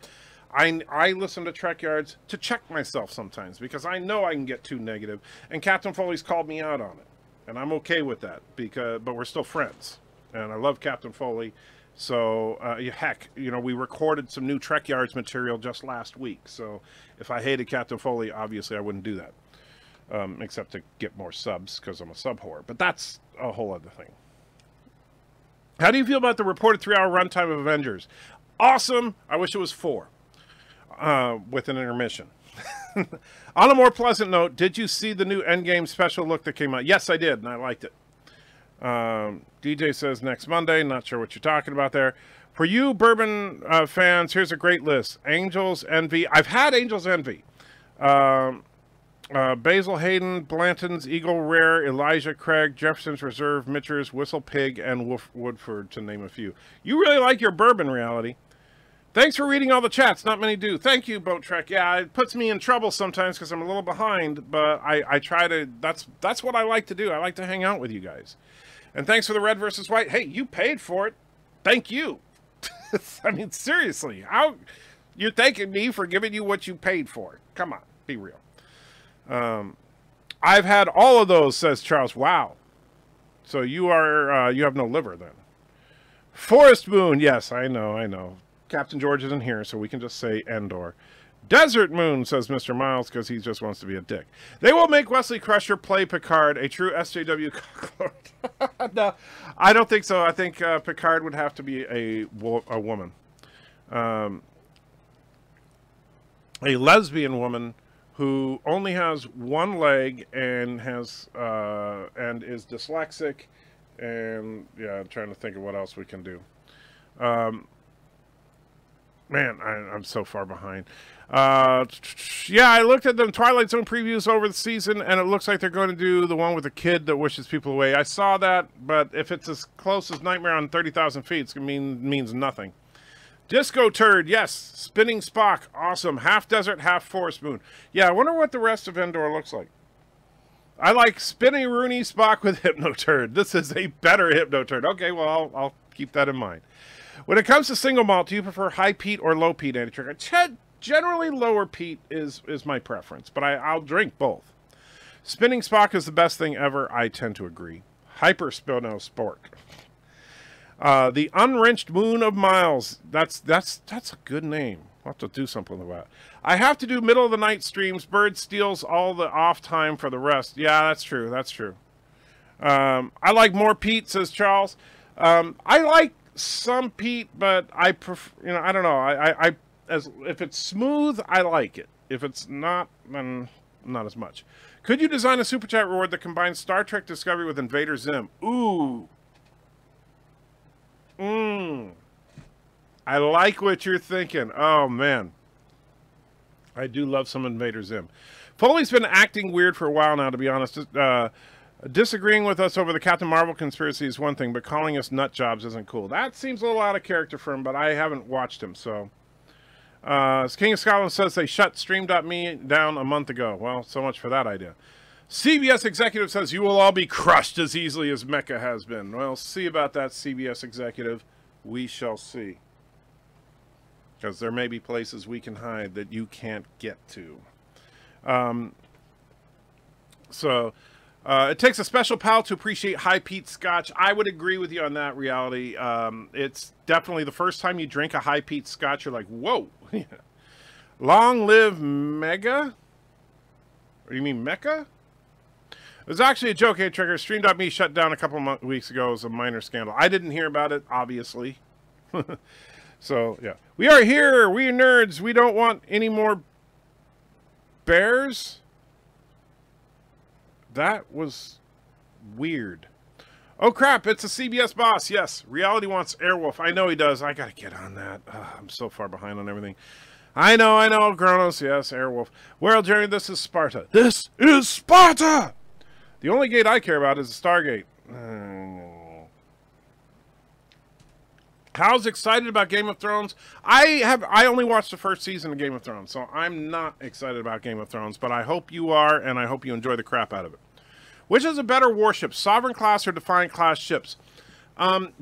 K: I listen to Trek Yards to check myself sometimes because I know I can get too negative, and Captain Foley's called me out on it, and I'm okay with that but we're still friends, and I love Captain Foley. So, heck, we recorded some new Trek Yards material just last week. So, if I hated Captain Foley, obviously I wouldn't do that. Except to get more subs, because I'm a sub whore. But that's a whole other thing. How do you feel about the reported 3-hour runtime of Avengers? Awesome! I wish it was 4. With an intermission. On a more pleasant note, did you see the new Endgame special look that came out? Yes, I did, and I liked it. DJ says next Monday. Not sure what you're talking about there. For you bourbon fans, here's a great list. Angels Envy. I've had Angels Envy. Basil Hayden, Blanton's, Eagle Rare, Elijah Craig, Jefferson's Reserve, Mitchers, Whistle Pig, and Woodford, to name a few. You really like your bourbon, Reality. Thanks for reading all the chats. Not many do. Thank you, Boat Trek. Yeah, it puts me in trouble sometimes because I'm a little behind, but I try to... That's what I like to do. I like to hang out with you guys. And thanks for the red versus white. Hey, you paid for it. Thank you. I mean, seriously. How... You're thanking me for giving you what you paid for. Come on, be real. I've had all of those, says Charles. Wow. So you are, you have no liver then. Forest Moon. Yes, I know. Captain George isn't here, so we can just say Endor. Desert Moon, says Mr. Miles, because he just wants to be a dick. They will make Wesley Crusher play Picard, a true SJW cocklord. No, I don't think so. I think Picard would have to be a woman. A lesbian woman who only has one leg and has and is dyslexic, and yeah, I'm trying to think of what else we can do. Man, I'm so far behind. Yeah, I looked at the Twilight Zone previews over the season, and it looks like they're going to do the one with the kid that wishes people away. I saw that, but if it's as close as Nightmare on 30,000 Feet, it means nothing. Disco Turd, yes. Spinning Spock, awesome. Half desert, half forest moon. Yeah, I wonder what the rest of Endor looks like. I like Spinny Rooney Spock with Hypno Turd. This is a better Hypno Turd. Okay, well, I'll keep that in mind. When it comes to single malt, do you prefer high peat or low peat, Andy Trigger? Generally, lower peat is my preference, but I'll drink both. Spinning Spock is the best thing ever. I tend to agree. Hyper Spino Spork. The Unwrenched Moon of Miles. That's a good name. I'll have to do something about it. I have to do middle of the night streams. Bird steals all the off time for the rest. Yeah, that's true. That's true. I like more peat, says Charles. I like some peat, but I prefer, I don't know. If it's smooth, I like it. If it's not, then not as much. Could you design a super chat reward that combines Star Trek Discovery with Invader Zim? Ooh. I like what you're thinking. Oh, man. I do love some Invader Zim. Foley's been acting weird for a while now, to be honest. Disagreeing with us over the Captain Marvel conspiracy is one thing, but calling us nut jobs isn't cool. That seems a little out of character for him, but I haven't watched him, so... King of Scotland says they shut Stream.me down a month ago. Well, so much for that idea. CBS executive says you will all be crushed as easily as Mecca has been. Well, see about that, CBS executive. We shall see. Because there may be places we can hide that you can't get to. It takes a special palate to appreciate high peat scotch. I would agree with you on that, Reality. It's definitely the first time you drink a high peat scotch, you're like, whoa. Long live Mega? Or you mean Mecca? It was actually a joke, hey, Trigger. Stream.me shut down a couple of weeks ago as a minor scandal. I didn't hear about it, obviously. So, yeah. We are here. We are nerds. We don't want any more bears. That was weird. Oh, crap. It's a CBS boss. Yes. Reality wants Airwolf. I know he does. I got to get on that. I'm so far behind on everything. I know. Kronos. Yes, Airwolf. Well, Jerry, this is Sparta. This is Sparta! The only gate I care about is the Stargate. How's excited about Game of Thrones? I only watched the first season of Game of Thrones, so I'm not excited about Game of Thrones, but I hope you are, and I hope you enjoy the crap out of it. Which is a better warship, Sovereign class or Defiant class ships?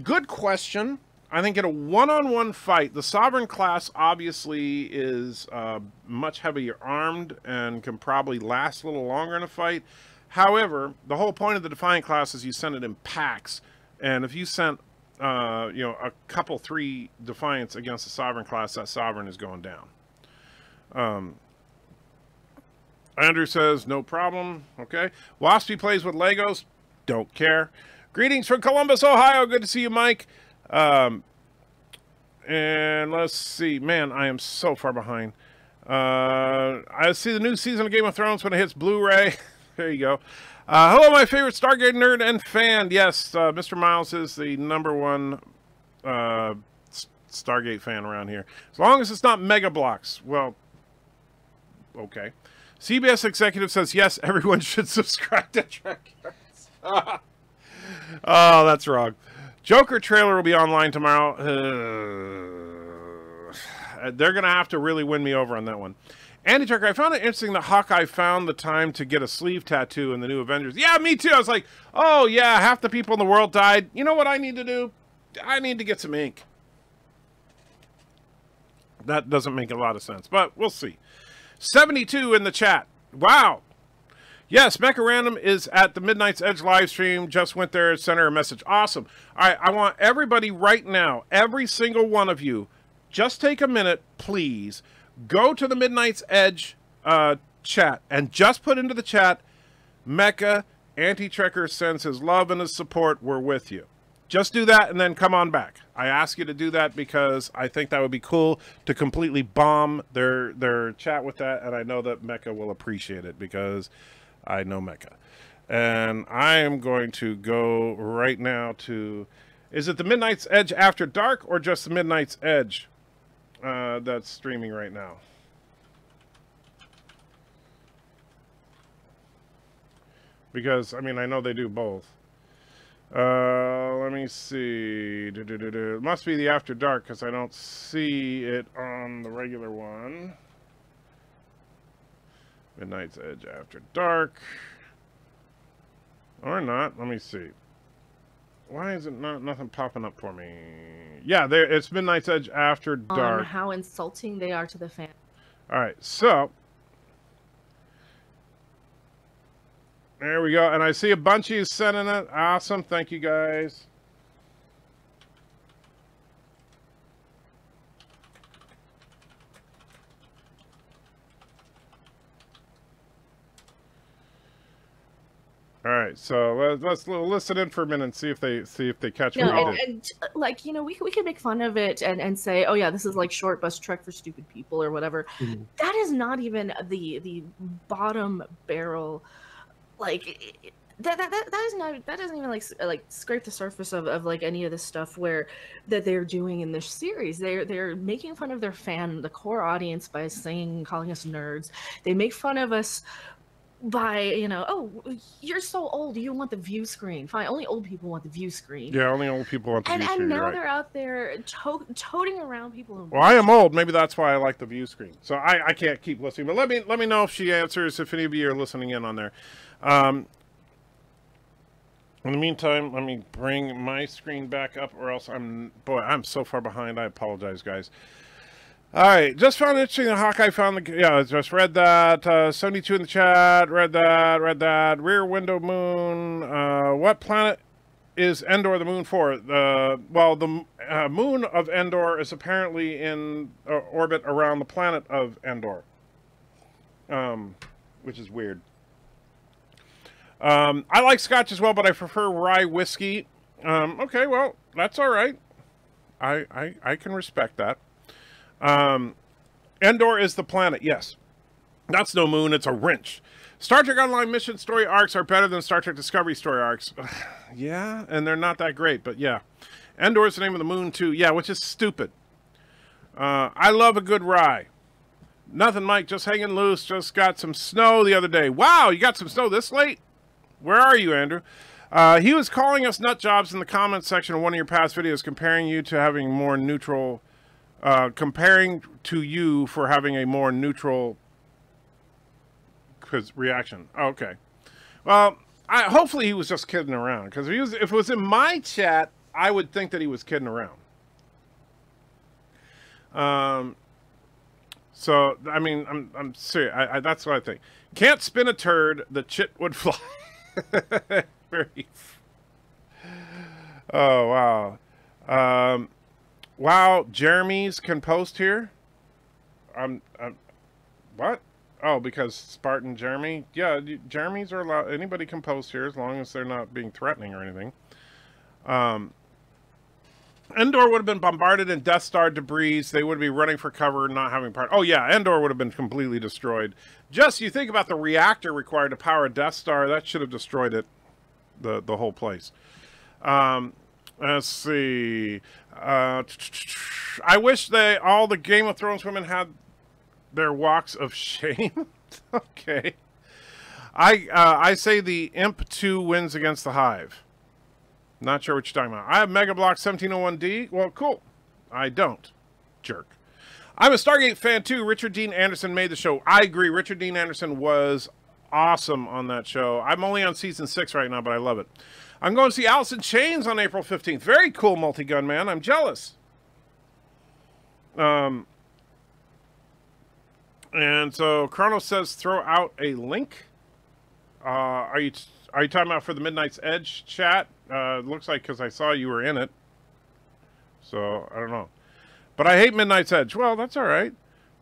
K: Good question. I think in a one-on-one fight, the Sovereign class obviously is much heavier armed and can probably last a little longer in a fight. However, the whole point of the Defiant class is you send it in packs, and if you sent a couple, 3 Defiants against the Sovereign class, that Sovereign is going down. Andrew says, no problem. Okay. Waspy plays with Legos. Don't care. Greetings from Columbus, Ohio. Good to see you, Mike. And let's see. Man, I am so far behind. I see the new season of Game of Thrones when it hits Blu-ray. There you go. Hello, my favorite Stargate nerd and fan. Yes, Mr. Miles is the #1 Stargate fan around here. As long as it's not Mega Blocks. Well, okay. CBS executive says, yes, everyone should subscribe to Trek. Oh, that's wrong. Joker trailer will be online tomorrow. They're going to have to really win me over on that one. Andy Tucker, I found it interesting that Hawkeye found the time to get a sleeve tattoo in the new Avengers. Yeah, me too. I was like, oh, yeah, half the people in the world died. You know what I need to do? I need to get some ink. That doesn't make a lot of sense, but we'll see. 72 in the chat. Wow. Yes, Mecha Random is at the Midnight's Edge live stream. Just went there, sent her a message. Awesome. All right, I want everybody right now, every single one of you, just take a minute, please. Go to the Midnight's Edge chat and just put into the chat, Mecha, Anti-Trekker sends his love and his support. We're with you. Just do that and then come on back. I ask you to do that because I think that would be cool to completely bomb their chat with that, and I know that Mecha will appreciate it because I know Mecha. And I am going to go right now to... Is it the Midnight's Edge After Dark or just the Midnight's Edge that's streaming right now? Because, I mean, I know they do both. Let me see. It must be the After Dark because I don't see it on the regular one. Midnight's Edge After Dark. Or not. Let me see. Why is it nothing popping up for me? Yeah, there. It's Midnight's Edge After Dark.
L: On how insulting they are to the fan.
K: All right, so there we go. And I see a bunch of you sending it. Awesome. Thank you, guys. All right, so let's listen in for a minute and see if they catch what I did.
L: And like, you know, we could make fun of it and say, oh yeah, this is like short bus Trek for stupid people or whatever. Mm-hmm. That is not even the bottom barrel, like that is not, that doesn't even like scrape the surface of like any of the stuff that they're doing in this series. They're making fun of their fan, the core audience, by calling us nerds. They make fun of us by, you know, oh, you're so old, you want the view screen. Fine, only old people want the view screen.
K: Yeah, only old people want the view screen.
L: And now
K: right.
L: They're out there toting around people.
K: Well, I am old. Maybe that's why I like the view screen. So I can't keep listening. But let me know if she answers. If any of you are listening in on there. In the meantime, let me bring my screen back up, or else I'm so far behind. I apologize, guys. All right, just found it interesting that Hawkeye found the... Yeah, just read that. 72 in the chat. Read that. Rear Window Moon. What planet is Endor the moon for? Well, the moon of Endor is apparently in orbit around the planet of Endor. Which is weird. I like Scotch as well, but I prefer rye whiskey. Okay, well, that's all right. I can respect that. Endor is the planet, yes. That's no moon, it's a wrench. Star Trek Online mission story arcs are better than Star Trek Discovery story arcs. Yeah, and they're not that great, but yeah. Endor is the name of the moon, too. Yeah, which is stupid. I love a good rye. Nothing, Mike, just hanging loose. Just got some snow the other day. Wow, you got some snow this late? Where are you, Andrew? He was calling us nut jobs in the comments section of one of your past videos, comparing you to having more neutral... comparing to you for having a more neutral reaction. Oh, okay. Well, hopefully he was just kidding around. Because if it was in my chat, I would think that he was kidding around. So, I mean, I'm serious. That's what I think. Can't spin a turd, the chit would fly. Very... Oh, wow. Wow, Jeremy's can post here? What? Oh, because Spartan Jeremy? Yeah, Jeremy's are allowed. Anybody can post here as long as they're not being threatening or anything. Endor would have been bombarded in Death Star debris. They would be running for cover, not having part. Oh, yeah, Endor would have been completely destroyed. Just, you think about the reactor required to power a Death Star, that should have destroyed it, the whole place. Let's see. I wish all the Game of Thrones women had their walks of shame. Okay. I say the Imp 2 wins against the Hive. Not sure what you're talking about. I have Mega Block 1701D. Well, cool. I don't. Jerk. I'm a Stargate fan too. Richard Dean Anderson made the show. I agree. Richard Dean Anderson was awesome on that show. I'm only on season 6 right now, but I love it. I'm going to see Alice in Chains on April 15th. Very cool, Multi-Gun Man. I'm jealous. And so Chronos says throw out a link. Are you talking about for the Midnight's Edge chat? Looks like because I saw you were in it. So I don't know. But I hate Midnight's Edge. Well, that's all right.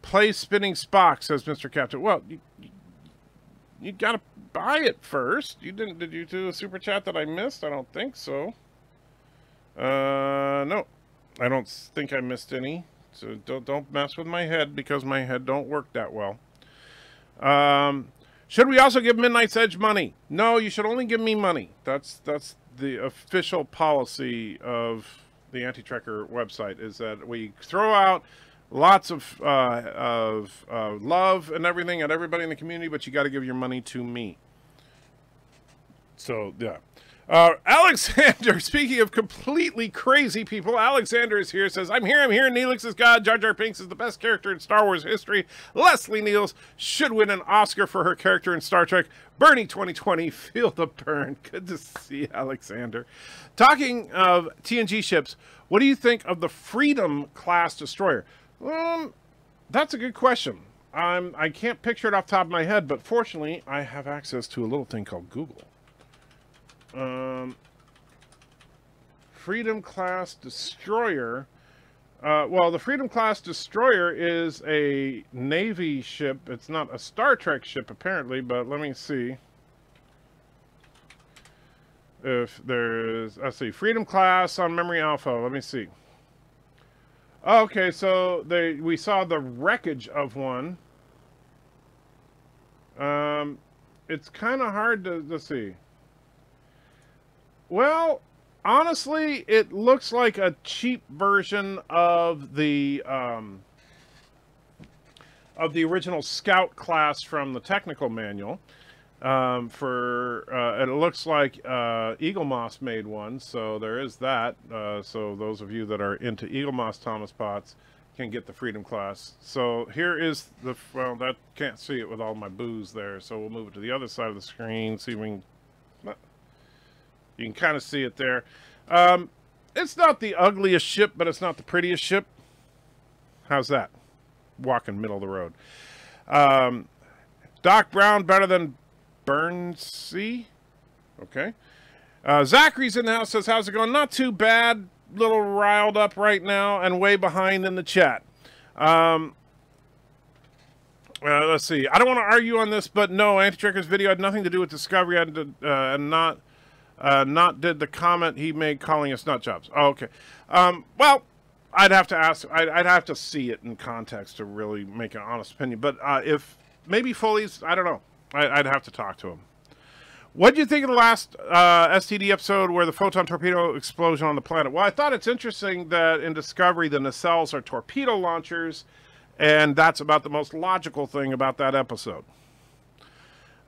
K: Play Spinning Spock, says Mr. Captain. Well, you gotta buy it first. You didn't? Did you do a super chat that I missed? I don't think so. No, I don't think I missed any. So don't mess with my head because my head don't work that well. Should we also give Midnight's Edge money? No, you should only give me money. That's the official policy of the Anti-Trekker website, is that we throw out lots of love and everything at everybody in the community, but you got to give your money to me. So, yeah. Alexander, speaking of completely crazy people, Alexander is here, says, I'm here, Neelix is God, Jar Jar Binks is the best character in Star Wars history, Leslie Niels should win an Oscar for her character in Star Trek, Bernie 2020, feel the burn. Good to see Alexander. Talking of TNG ships, what do you think of the Freedom-class destroyer? That's a good question. I can't picture it off the top of my head, but fortunately, I have access to a little thing called Google. Freedom-class destroyer. Well, the Freedom-class destroyer is a Navy ship. It's not a Star Trek ship, apparently, but let me see. If there's, let's see, Freedom-class on Memory Alpha. Let me see. Okay, so we saw the wreckage of one. It's kind of hard to see. Well, honestly, it looks like a cheap version of the original Scout class from the technical manual. It looks like Eagle Moss made one, so there is that. So those of you that are into Eagle Moss Thomas Pots can get the Freedom class. So here is the, well, that can't see it with all my booze there, so we'll move it to the other side of the screen, see if we can. You can kind of see it there. It's not the ugliest ship, but it's not the prettiest ship. How's that? Walking middle of the road. Doc Brown better than Burnsy? Okay. Zachary's in the house, says, how's it going? Not too bad. Little riled up right now and way behind in the chat. Let's see. I don't want to argue on this, but no, Anti-Trekker's video had nothing to do with Discovery and not did the comment he made calling us nut jobs. Oh, okay. Well, I'd have to ask. I'd have to see it in context to really make an honest opinion. But if maybe Foley's, I don't know. I'd have to talk to him. What did you think of the last STD episode where the photon torpedo explosion on the planet? Well, I thought it's interesting that in Discovery the nacelles are torpedo launchers, and that's about the most logical thing about that episode.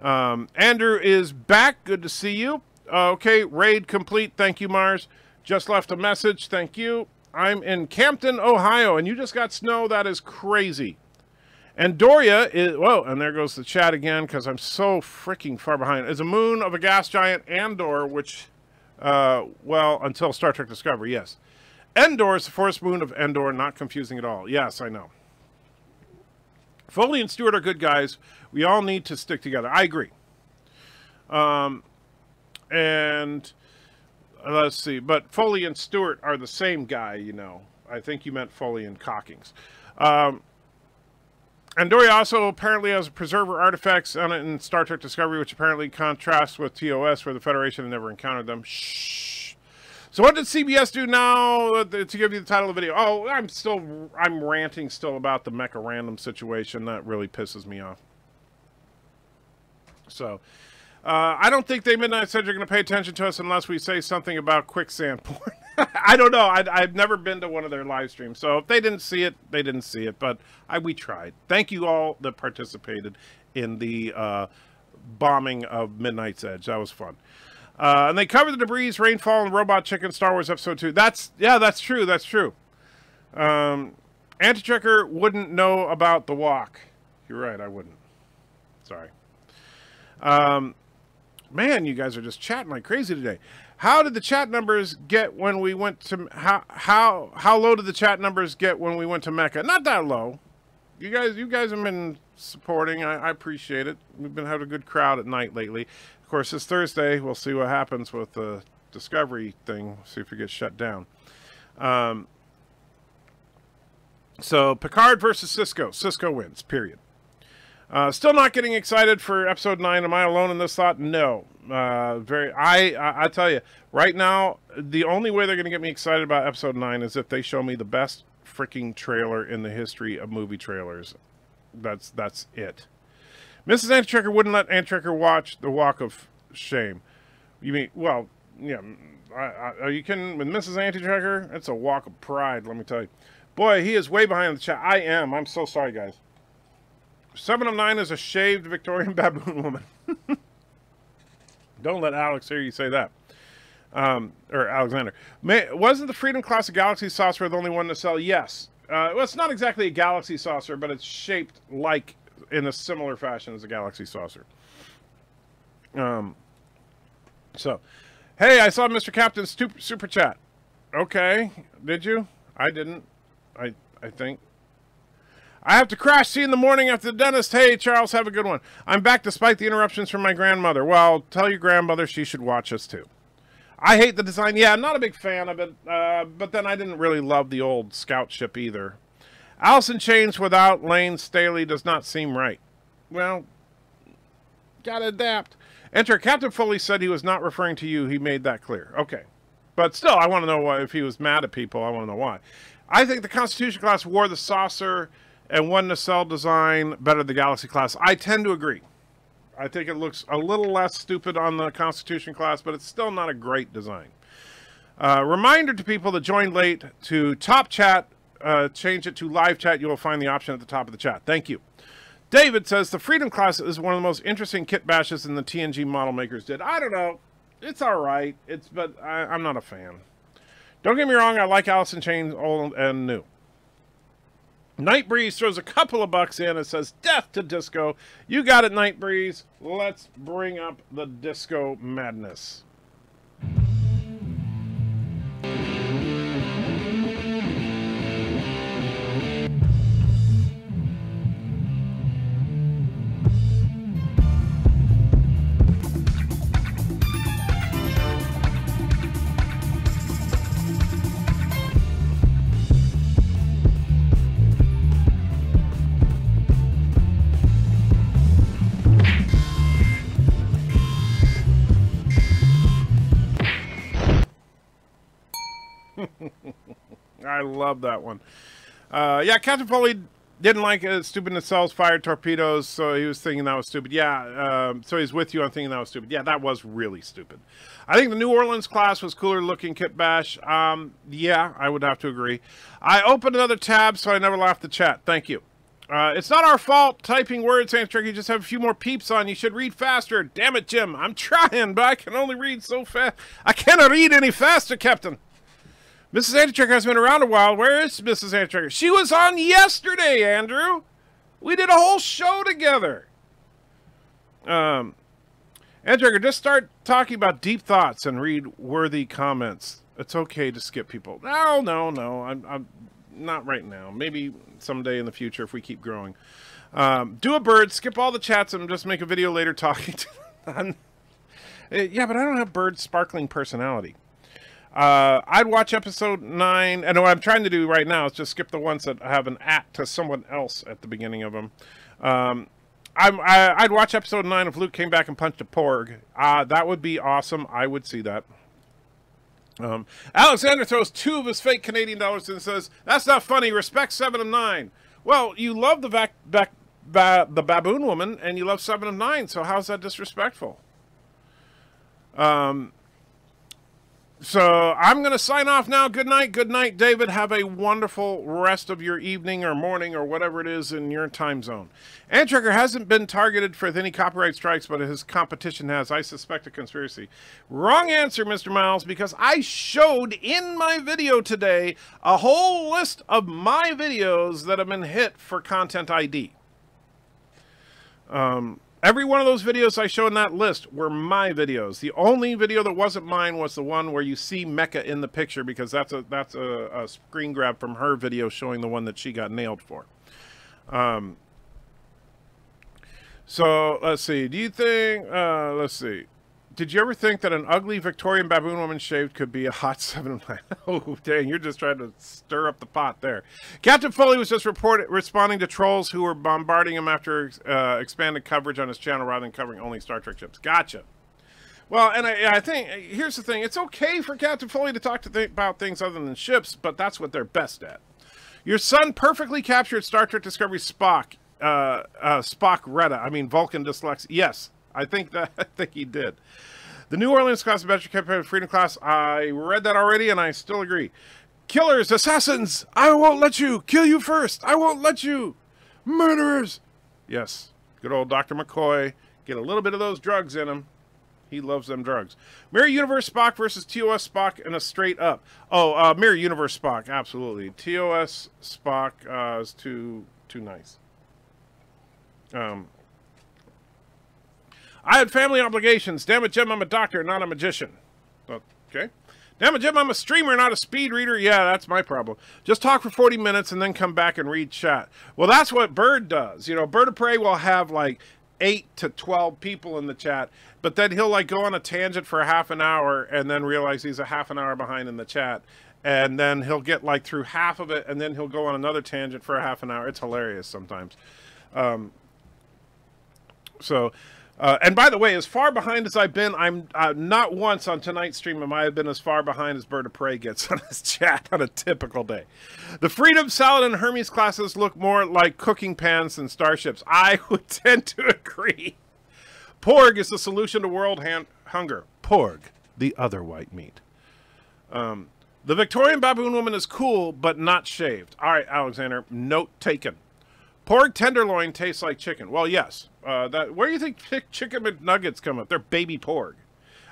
K: Andrew is back. Good to see you. Okay, raid complete. Thank you, Mars. Just left a message. Thank you. I'm in Campton, Ohio, and you just got snow. That is crazy. And Doria is, whoa, and there goes the chat again because I'm so freaking far behind. Is a moon of a gas giant Andor, which, well, until Star Trek Discovery, yes. Endor is the fourth moon of Endor, not confusing at all. Yes, I know. Foley and Stewart are good guys. We all need to stick together. I agree. And let's see, but Foley and Stewart are the same guy, you know. I think you meant Foley and Cockings. And Doria also apparently has preserver artifacts on it in Star Trek Discovery, which apparently contrasts with TOS, where the Federation had never encountered them. Shh. So what did CBS do now to give you the title of the video? Oh, I'm ranting still about the Mecha Random situation. That really pisses me off. So, I don't think they Midnight Edge are going to pay attention to us unless we say something about quicksand porn. I don't know. I've never been to one of their live streams. So if they didn't see it, they didn't see it. But we tried. Thank you all that participated in the bombing of Midnight's Edge. That was fun. And they covered the debris, rainfall, and Robot Chicken, Star Wars Episode 2. That's true. That's true. Anti-Trekker wouldn't know about the walk. You're right, I wouldn't. Sorry. Man, you guys are just chatting like crazy today. How did the chat numbers get when we went to how low did the chat numbers get when we went to Mecca? Not that low. You guys have been supporting. I appreciate it. We've been having a good crowd at night lately. Of course, this Thursday we'll see what happens with the Discovery thing. See if it gets shut down. So Picard versus Cisco. Cisco wins. Period. Still not getting excited for episode 9. Am I alone in this thought? No. I tell you, right now, the only way they're going to get me excited about episode 9 is if they show me the best freaking trailer in the history of movie trailers. That's it. Mrs. Anti-Trekker wouldn't let Anti-Trekker watch The Walk of Shame. You mean, well, yeah. Are you kidding? With Mrs. Anti-Trekker, it's a walk of pride, let me tell you. Boy, he is way behind the chat. I am. I'm so sorry, guys. 7 of 9 is a shaved Victorian baboon woman. Don't let Alex hear you say that. Or Alexander. Wasn't the Freedom Class a Galaxy saucer the only one to sell? Yes. Well, it's not exactly a Galaxy saucer, but it's shaped like in a similar fashion as a Galaxy saucer. So, hey, I saw Mr. Captain's super chat. Okay. Did you? I didn't. I think. I have to crash see in the morning after the dentist. Hey, Charles, have a good one. I'm back despite the interruptions from my grandmother. Well, tell your grandmother she should watch us too. I hate the design. Yeah, I'm not a big fan of it, but then I didn't really love the old scout ship either. Alice in Chains without Lane Staley does not seem right. Well, gotta adapt. Enter. Captain Foley said he was not referring to you. He made that clear. Okay. But still, I want to know why, if he was mad at people, I want to know why. I think the Constitution class wore the saucer and one nacelle design better than the Galaxy class. I tend to agree. I think it looks a little less stupid on the Constitution class, but it's still not a great design. Reminder to people that joined late to top chat, change it to live chat. You will find the option at the top of the chat. Thank you. David says the Freedom class is one of the most interesting kit bashes in the TNG model makers did. I don't know. It's all right. But I'm not a fan. Don't get me wrong. I like Alice in Chains old and new. Night Breeze throws a couple of bucks in and says, death to disco. You got it, Night Breeze. Let's bring up the disco madness. I love that one. Yeah, Captain Foley didn't like stupid nacelles, fired torpedoes, so he was thinking that was stupid. Yeah, so he's with you on thinking that was stupid. Yeah, that was really stupid. I think the New Orleans class was cooler looking kit bash. Yeah, I would have to agree. I opened another tab, so I never laughed the chat. Thank you. It's not our fault typing words, Anti-Trekker. You just have a few more peeps on. You should read faster. Damn it, Jim. I'm trying, but I can only read so fast. I cannot read any faster, Captain. Mrs. Anti-Trekker has been around a while. Where is Mrs. Anti-Trekker? She was on yesterday, Andrew. We did a whole show together. Anti-Trekker, just start talking about deep thoughts and read worthy comments. It's okay to skip people. No. I'm not right now. Maybe someday in the future if we keep growing. Do a bird, skip all the chats, and just make a video later talking to them. Yeah, but I don't have Bird's sparkling personality. I'd watch episode 9, and what I'm trying to do right now is just skip the ones that have an @ to someone else at the beginning of them. I'd watch episode 9 if Luke came back and punched a porg. That would be awesome. I would see that. Alexander throws 2 of his fake Canadian dollars and says, that's not funny. Respect 7 of 9. Well, you love the baboon woman, and you love 7 of 9, so how's that disrespectful? So I'm going to sign off now. Good night. Good night, David. Have a wonderful rest of your evening or morning or whatever it is in your time zone. Antrekker hasn't been targeted for any copyright strikes, but his competition has. I suspect a conspiracy. Wrong answer, Mr. Miles, because I showed in my video today a whole list of my videos that have been hit for content ID. Every one of those videos I show in that list were my videos. The only video that wasn't mine was the one where you see Mecha in the picture, because that's a screen grab from her video showing the one that she got nailed for. So let's see. Do you think? Let's see. Did you ever think that an ugly Victorian baboon woman shaved could be a hot 7-9? Oh, dang, you're just trying to stir up the pot there. Captain Foley was just responding to trolls who were bombarding him after expanded coverage on his channel rather than covering only Star Trek ships. Gotcha. Well, and I think, here's the thing. It's okay for Captain Foley to talk about things other than ships, but that's what they're best at. Your son perfectly captured Star Trek Discovery Spock, Vulcan dyslexia. Yes. I think he did. The New Orleans class adventure campaign Freedom class, I read that already and I still agree. Killers, assassins, I won't let you. Kill you first. I won't let you. Murderers. Yes. Good old Dr. McCoy. Get a little bit of those drugs in him. He loves them drugs. Mirror Universe Spock versus TOS Spock in a straight up. Oh, Mirror Universe Spock, absolutely. TOS Spock is too nice. I had family obligations. Damn it, Jim, I'm a doctor, not a magician. Okay. Damn it, Jim, I'm a streamer, not a speed reader. Yeah, that's my problem. Just talk for 40 minutes and then come back and read chat. Well, that's what Bird does. You know, BIRDOPREY will have like 8 to 12 people in the chat, but then he'll like go on a tangent for a half an hour and then realize he's a half an hour behind in the chat. And then he'll get like through half of it and then he'll go on another tangent for a half an hour. It's hilarious sometimes. And by the way, as far behind as I've been, I'm not once on tonight's stream am I have been as far behind as BIRDOPREY gets on his chat on a typical day. The Freedom Salad and Hermes classes look more like cooking pans than starships. I would tend to agree. Porg is the solution to world hunger. Porg, the other white meat. The Victorian baboon woman is cool, but not shaved. All right, Alexander, note taken. Porg tenderloin tastes like chicken. Well, yes. Where do you think chicken McNuggets come up? They're baby porg.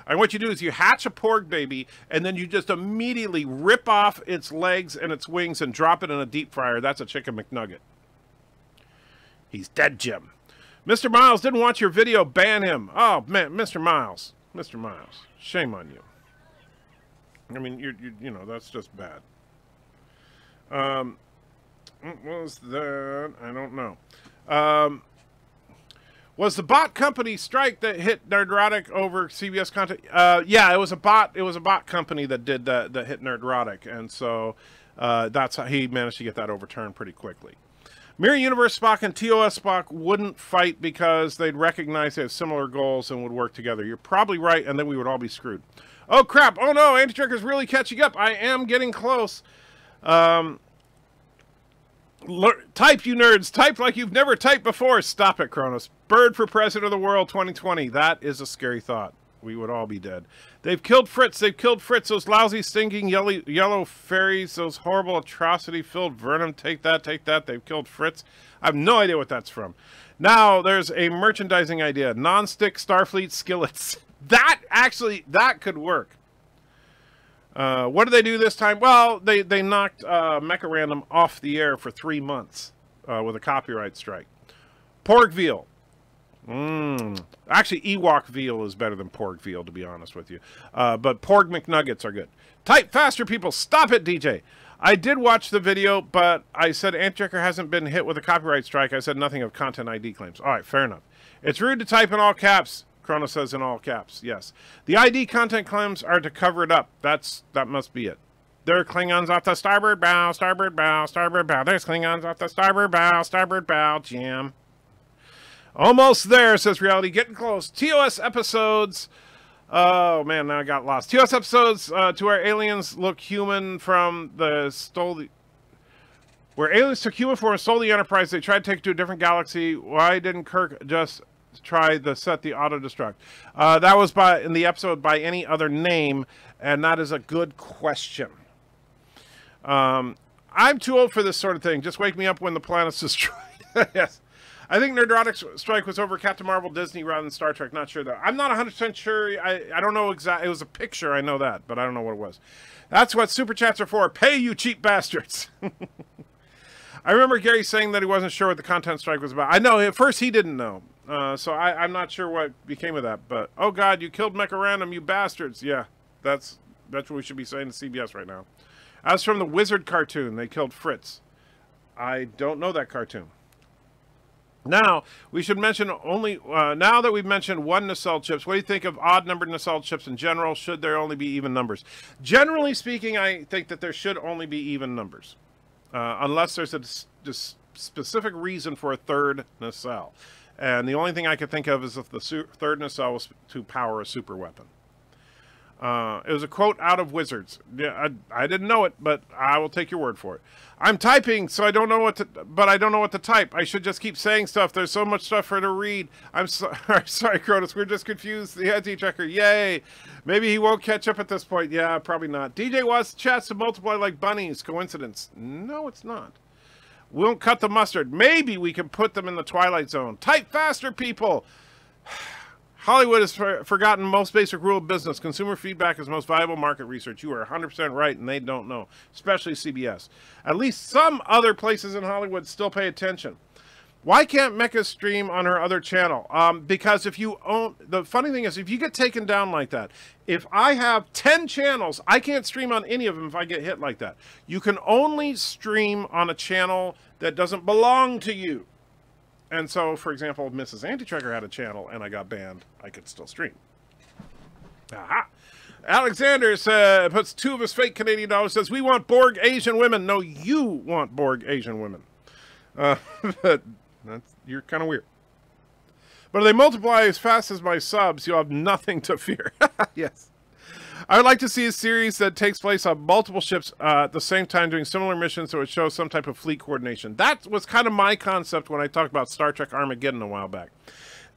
K: And what you do is you hatch a porg baby, and then you just immediately rip off its legs and its wings and drop it in a deep fryer. That's a chicken McNugget. He's dead, Jim. Mr. Miles didn't watch your video. Ban him. Oh, man, Mr. Miles. Mr. Miles. Shame on you. I mean, you know, that's just bad. What was that? I don't know. Was the bot company strike that hit Nerdrotic over CBS content? Yeah, it was a bot. It was a bot company that did that hit Nerdrotic, and so that's how he managed to get that overturned pretty quickly. Mirror Universe Spock and TOS Spock wouldn't fight because they'd recognize they have similar goals and would work together. You're probably right, and then we would all be screwed. Oh crap! Oh no! Antitrekker's really catching up. I am getting close. Type, you nerds. Type like you've never typed before. Stop it, Kronos. Bird for President of the World 2020. That is a scary thought. We would all be dead. They've killed Fritz. They've killed Fritz. Those lousy, stinking yellow fairies. Those horrible, atrocity-filled vermin. Take that. Take that. They've killed Fritz. I have no idea what that's from. Now, there's a merchandising idea. Non-stick Starfleet skillets. That could work. What did they do this time? Well, they knocked Mecha Random off the air for 3 months with a copyright strike. Porg veal. Actually, Ewok veal is better than porg veal, to be honest with you. But porg McNuggets are good. Type faster, people. Stop it, DJ. I did watch the video, but I said Antitrekker hasn't been hit with a copyright strike. I said nothing of content ID claims. All right, fair enough. It's rude to type in all caps. Chrono says in all caps, yes. The ID content claims are to cover it up. That must be it. There are Klingons off the starboard bow, starboard bow, starboard bow. There's Klingons off the starboard bow, jam. Almost there, says Reality. Getting close. TOS episodes. Oh, man, now I got lost. TOS episodes to where aliens look human from the where aliens took human form and stole the Enterprise. They tried to take it to a different galaxy. Why didn't Kirk just try the set the auto destruct. That was in the episode by any other name, and that is a good question. I'm too old for this sort of thing. Just wake me up when the planet's destroyed. Yes. I think Nerdotic Strike was over Captain Marvel, Disney rather than Star Trek. Not sure though. I'm not 100% sure. I don't know exactly. It was a picture. I know that, but I don't know what it was. That's what super chats are for. Pay, you cheap bastards. I remember Gary saying that he wasn't sure what the content strike was about. I know at first he didn't know. So I'm not sure what became of that. But oh god, you killed Mecha Random, you bastards. Yeah, that's what we should be saying to CBS right now. As from the Wizard cartoon, they killed Fritz. I don't know that cartoon. Now, we should mention only, now that we've mentioned one nacelle chips, what do you think of odd-numbered nacelle chips in general? Should there only be even numbers? Generally speaking, I think that there should only be even numbers. Unless there's a specific reason for a third nacelle. And the only thing I could think of is if the third nacelle was to power a super weapon. It was a quote out of Wizards. Yeah, I didn't know it, but I will take your word for it. I'm typing, so I don't know what to, but I don't know what to type. I should just keep saying stuff. There's so much stuff for her to read. I'm sorry, Crotus. We're just confused. The anti-checker. Yay. Maybe he won't catch up at this point. Yeah, probably not. DJ wants chats to multiply like bunnies. Coincidence? No, it's not. We won't cut the mustard. Maybe we can put them in the Twilight Zone. Type faster, people. Hollywood has forgotten most basic rule of business. Consumer feedback is most valuable market research. You are 100% right, and they don't know, especially CBS. At least some other places in Hollywood still pay attention. Why can't Mecha stream on her other channel? Because if you own... The funny thing is, if you get taken down like that, if I have 10 channels, I can't stream on any of them if I get hit like that. You can only stream on a channel that doesn't belong to you. And so, for example, if Mrs. Anti-Tracker had a channel and I got banned, I could still stream. Aha! Alexander puts 2 of his fake Canadian dollars, says, we want Borg Asian women. No, you want Borg Asian women. But you're kind of weird. But if they multiply as fast as my subs, you'll have nothing to fear. Yes. I would like to see a series that takes place on multiple ships at the same time doing similar missions so it shows some type of fleet coordination. That was kind of my concept when I talked about Star Trek Armageddon a while back.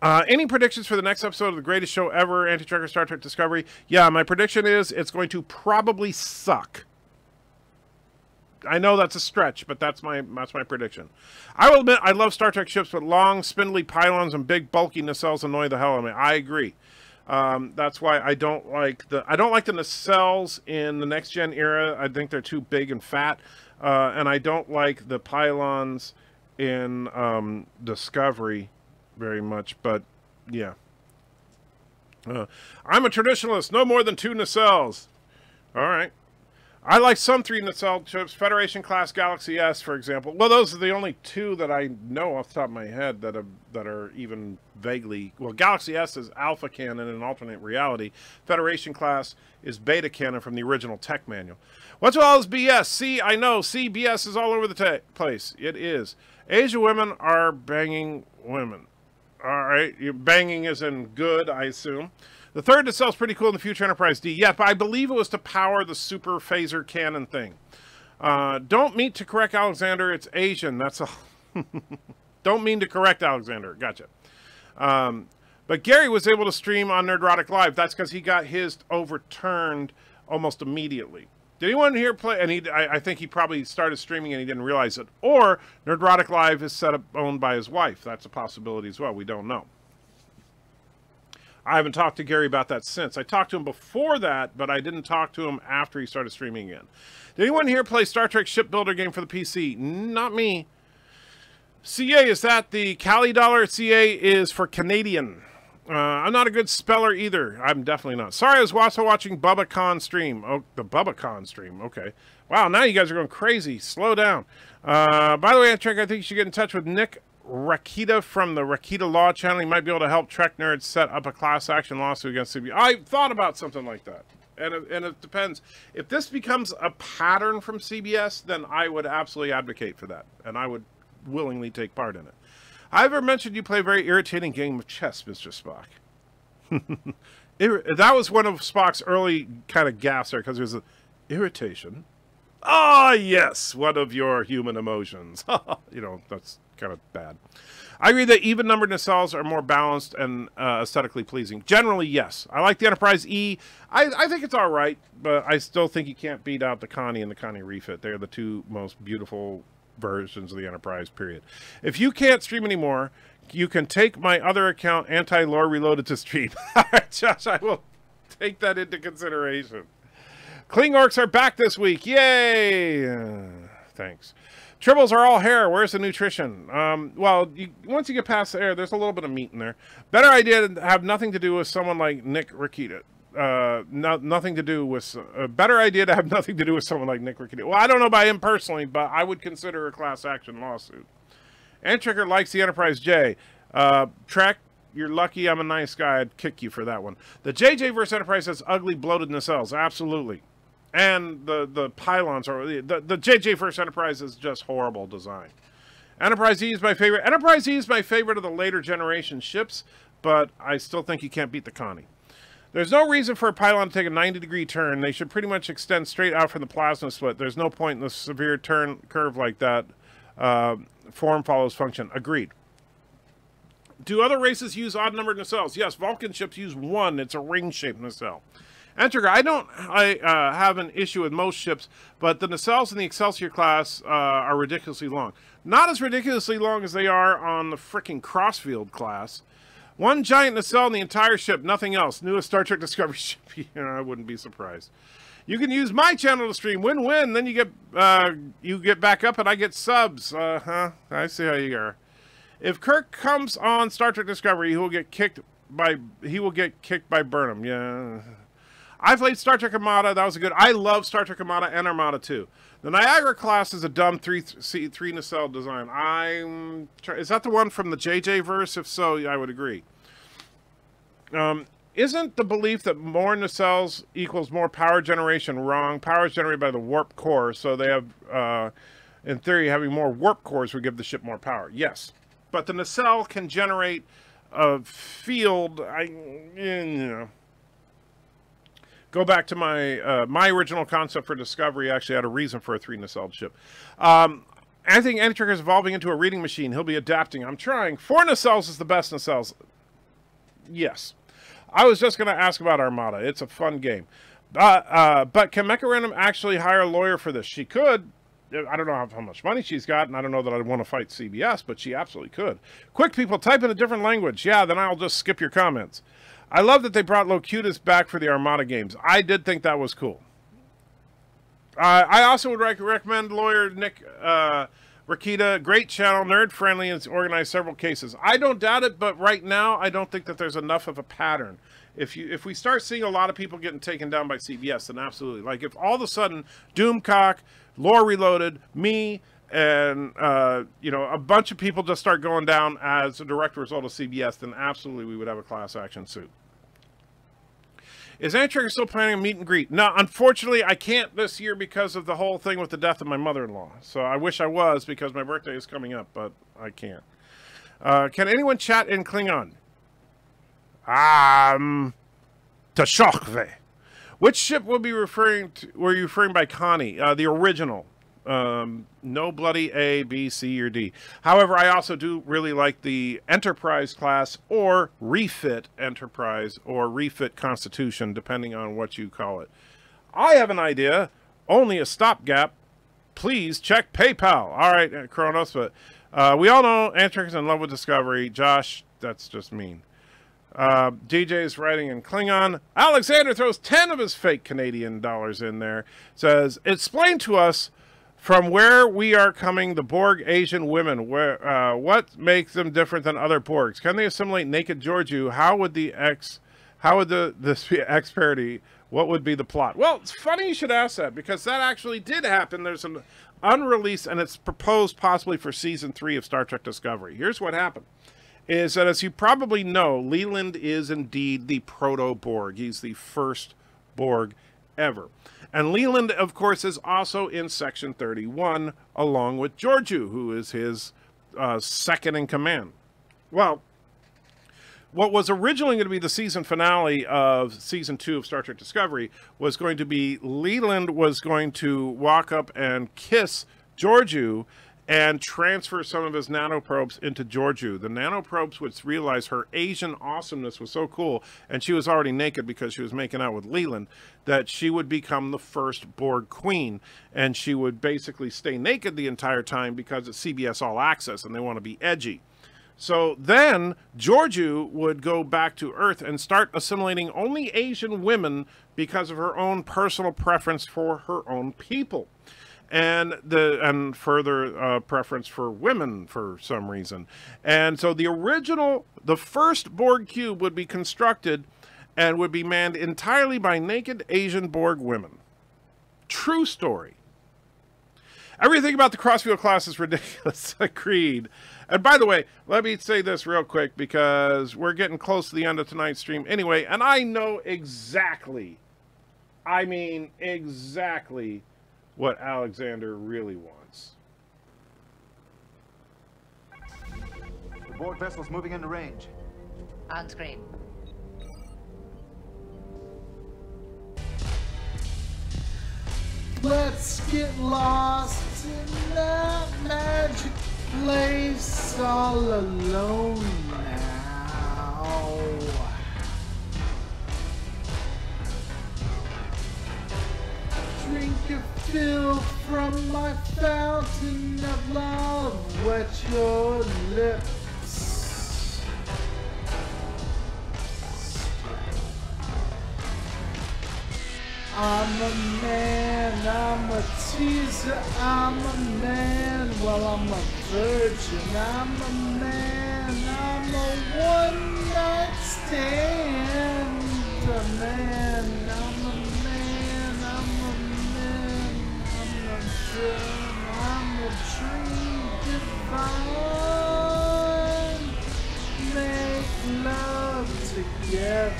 K: Any predictions for the next episode of the greatest show ever, Anti-Tracker Star Trek Discovery? Yeah, my prediction is it's going to probably suck. I know that's a stretch, but that's my prediction. I will admit I love Star Trek ships, but long, spindly pylons and big, bulky nacelles annoy the hell out of me. I agree. That's why I don't like the nacelles in the next gen era. I think they're too big and fat, and I don't like the pylons in Discovery very much. But yeah, I'm a traditionalist. No more than 2 nacelles. All right. I like some 3 nacelle chips, Federation class Galaxy S, for example. Well, those are the only 2 that I know off the top of my head that are even vaguely... Well, Galaxy S is alpha canon in alternate reality. Federation class is beta canon from the original tech manual. What's all this BS? See, I know, CBS is all over the place. It is. Asian women are banging women. All right, banging is in good, I assume. The third nacelle is pretty cool in the Future Enterprise D. Yeah, but I believe it was to power the super phaser cannon thing. Don't mean to correct Alexander. It's Asian. That's all. Don't mean to correct Alexander. Gotcha. But Gary was able to stream on Nerdrotic Live. That's because he got his overturned almost immediately. Did anyone here play? And I think he probably started streaming and he didn't realize it. Or Nerdrotic Live is owned by his wife. That's a possibility as well. We don't know. I haven't talked to Gary about that since. I talked to him before that, but I didn't talk to him after he started streaming again. Did anyone here play Star Trek Shipbuilder game for the PC? Not me. CA, is that the Cali dollar? CA is for Canadian. I'm not a good speller either. I'm definitely not. Sorry, I was also watching BubbaCon stream. Oh, the BubbaCon stream. Okay. Wow, now you guys are going crazy. Slow down. By the way, I think you should get in touch with Nick Rakita from the Rakita Law channel. He might be able to help Trek nerds set up a class action lawsuit against CBS. I thought about something like that. And it depends. If this becomes a pattern from CBS, then I would absolutely advocate for that. And I would willingly take part in it. I ever mentioned you play a very irritating game of chess, Mr. Spock. That was one of Spock's early kind of gaffes there, because it was an irritation. Ah, yes, one of your human emotions. You know, that's kind of bad. I agree that even-numbered nacelles are more balanced and aesthetically pleasing. Generally, yes. I like the Enterprise E. I think it's all right, but I still think you can't beat out the Connie and the Connie Refit. They're the two most beautiful versions of the Enterprise, period. If you can't stream anymore, you can take my other account, Anti-Lore Reloaded, to stream. All right, Josh, I will take that into consideration. Kling Orcs are back this week. Yay! Thanks. Tribbles are all hair. Where's the nutrition? Well, once you get past the air, there's a little bit of meat in there. Better idea to have nothing to do with someone like Nick Rikita. Nothing to do with... better idea to have nothing to do with someone like Nick Rikita. Well, I don't know about him personally, but I would consider a class action lawsuit. Antricker likes the Enterprise J. Trek, you're lucky I'm a nice guy. I'd kick you for that one. The JJ versus Enterprise has ugly, bloated nacelles. Absolutely. And the pylons are... The JJ First Enterprise is just horrible design. Enterprise E is my favorite. Enterprise E is my favorite of the later generation ships, but I still think you can't beat the Connie. There's no reason for a pylon to take a 90-degree turn. They should pretty much extend straight out from the plasma split. There's no point in the severe turn curve like that. Form follows function. Agreed. Do other races use odd-numbered nacelles? Yes, Vulcan ships use one. It's a ring-shaped nacelle. Entriger, I have an issue with most ships, but the nacelles in the Excelsior class are ridiculously long. Not as ridiculously long as they are on the frickin' Crossfield class. One giant nacelle in the entire ship, nothing else. Newest Star Trek Discovery ship. I wouldn't be surprised. You can use my channel to stream. Win-win. Then you get back up and I get subs. I see how you are. If Kirk comes on Star Trek Discovery, he will get kicked by Burnham. Yeah. I played Star Trek Armada. That was a good... I love Star Trek Armada and Armada 2. The Niagara class is a dumb three nacelle design. Is that the one from the JJ verse? If so, I would agree. Isn't the belief that more nacelles equals more power generation wrong? Power is generated by the warp core, so they have, in theory, having more warp cores would give the ship more power. Yes, but the nacelle can generate a field. Go back to my my original concept for Discovery. Actually, had a reason for a 3-nacelled ship. I think Antricker is evolving into a reading machine. He'll be adapting. I'm trying. 4 nacelles is the best nacelles. Yes. I was just going to ask about Armada. It's a fun game. But can Mecha Random actually hire a lawyer for this? She could. I don't know how much money she's got, and I don't know that I'd want to fight CBS, but she absolutely could. Quick, people, type in a different language. Yeah, then I'll just skip your comments. I love that they brought Locutus back for the Armada games. I did think that was cool. I also would recommend lawyer Nick Rikita. Great channel, nerd-friendly, and has organized several cases. I don't doubt it, but right now, I don't think that there's enough of a pattern. If we start seeing a lot of people getting taken down by CBS, then absolutely. Like, if all of a sudden, Doomcock, Lore Reloaded, me, and, a bunch of people just start going down as a direct result of CBS, then absolutely we would have a class action suit. Is Antricker still planning a meet and greet? No, unfortunately, I can't this year because of the whole thing with the death of my mother-in-law. So I wish I was because my birthday is coming up, but I can't. Can anyone chat in Klingon? Tashokve. Which ship were you referring by Connie? The original. No bloody A, B, C, or D. However, I also do really like the Enterprise class or refit Enterprise or refit Constitution, depending on what you call it. I have an idea. Only a stopgap. Please check PayPal. All right, Kronos, but we all know Antric's in love with Discovery. Josh, that's just mean. DJ's writing in Klingon. Alexander throws 10 of his fake Canadian dollars in there. Says, explain to us from where we are coming, the Borg Asian women. What makes them different than other Borgs? Can they assimilate naked Georgiou? How would this be X parody? What would be the plot? Well, it's funny you should ask that because that actually did happen. There's an unreleased, and it's proposed possibly for season 3 of Star Trek Discovery. Here's what happened. Is that, as you probably know, Leland is indeed the proto-Borg. He's the first Borg ever. And Leland, of course, is also in Section 31, along with Georgiou, who is his second in command. Well, what was originally going to be the season finale of Season 2 of Star Trek Discovery was going to be Leland was going to walk up and kiss Georgiou, and transfer some of his nanoprobes into Georgiou. The nanoprobes would realize her Asian awesomeness was so cool, and she was already naked because she was making out with Leland, that she would become the first Borg queen, and she would basically stay naked the entire time because it's CBS All Access, and they want to be edgy. So then Georgiou would go back to Earth and start assimilating only Asian women because of her own personal preference for her own people. And further preference for women for some reason. And so the first Borg cube would be constructed and would be manned entirely by naked Asian Borg women. True story. Everything about the Crossfield class is ridiculous. Agreed. And by the way, let me say this real quick because we're getting close to the end of tonight's stream anyway, and I know exactly, I mean exactly, what Alexander really wants.
M: The Borg vessel's moving into range.
N: On screen.
O: Let's get lost in that magic place all alone now. Drink a fill from my fountain of love, wet your lips. I'm a man, I'm a teaser, I'm a man, well I'm a virgin, I'm a man, I'm a one night stand, a man, I'm a man, I'm a man, I'm a dream, I'm a dream divine, make love together.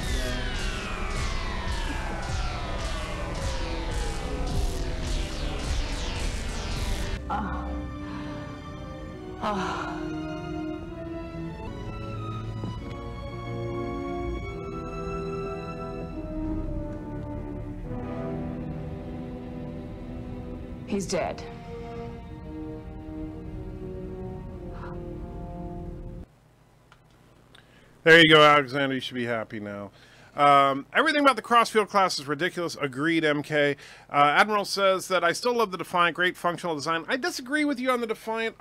N: He's dead.
K: There you go, Alexander. You should be happy now. Everything about the Crossfield class is ridiculous. Agreed, MK. Admiral says that I still love the Defiant. Great functional design. I disagree with you on the Defiant.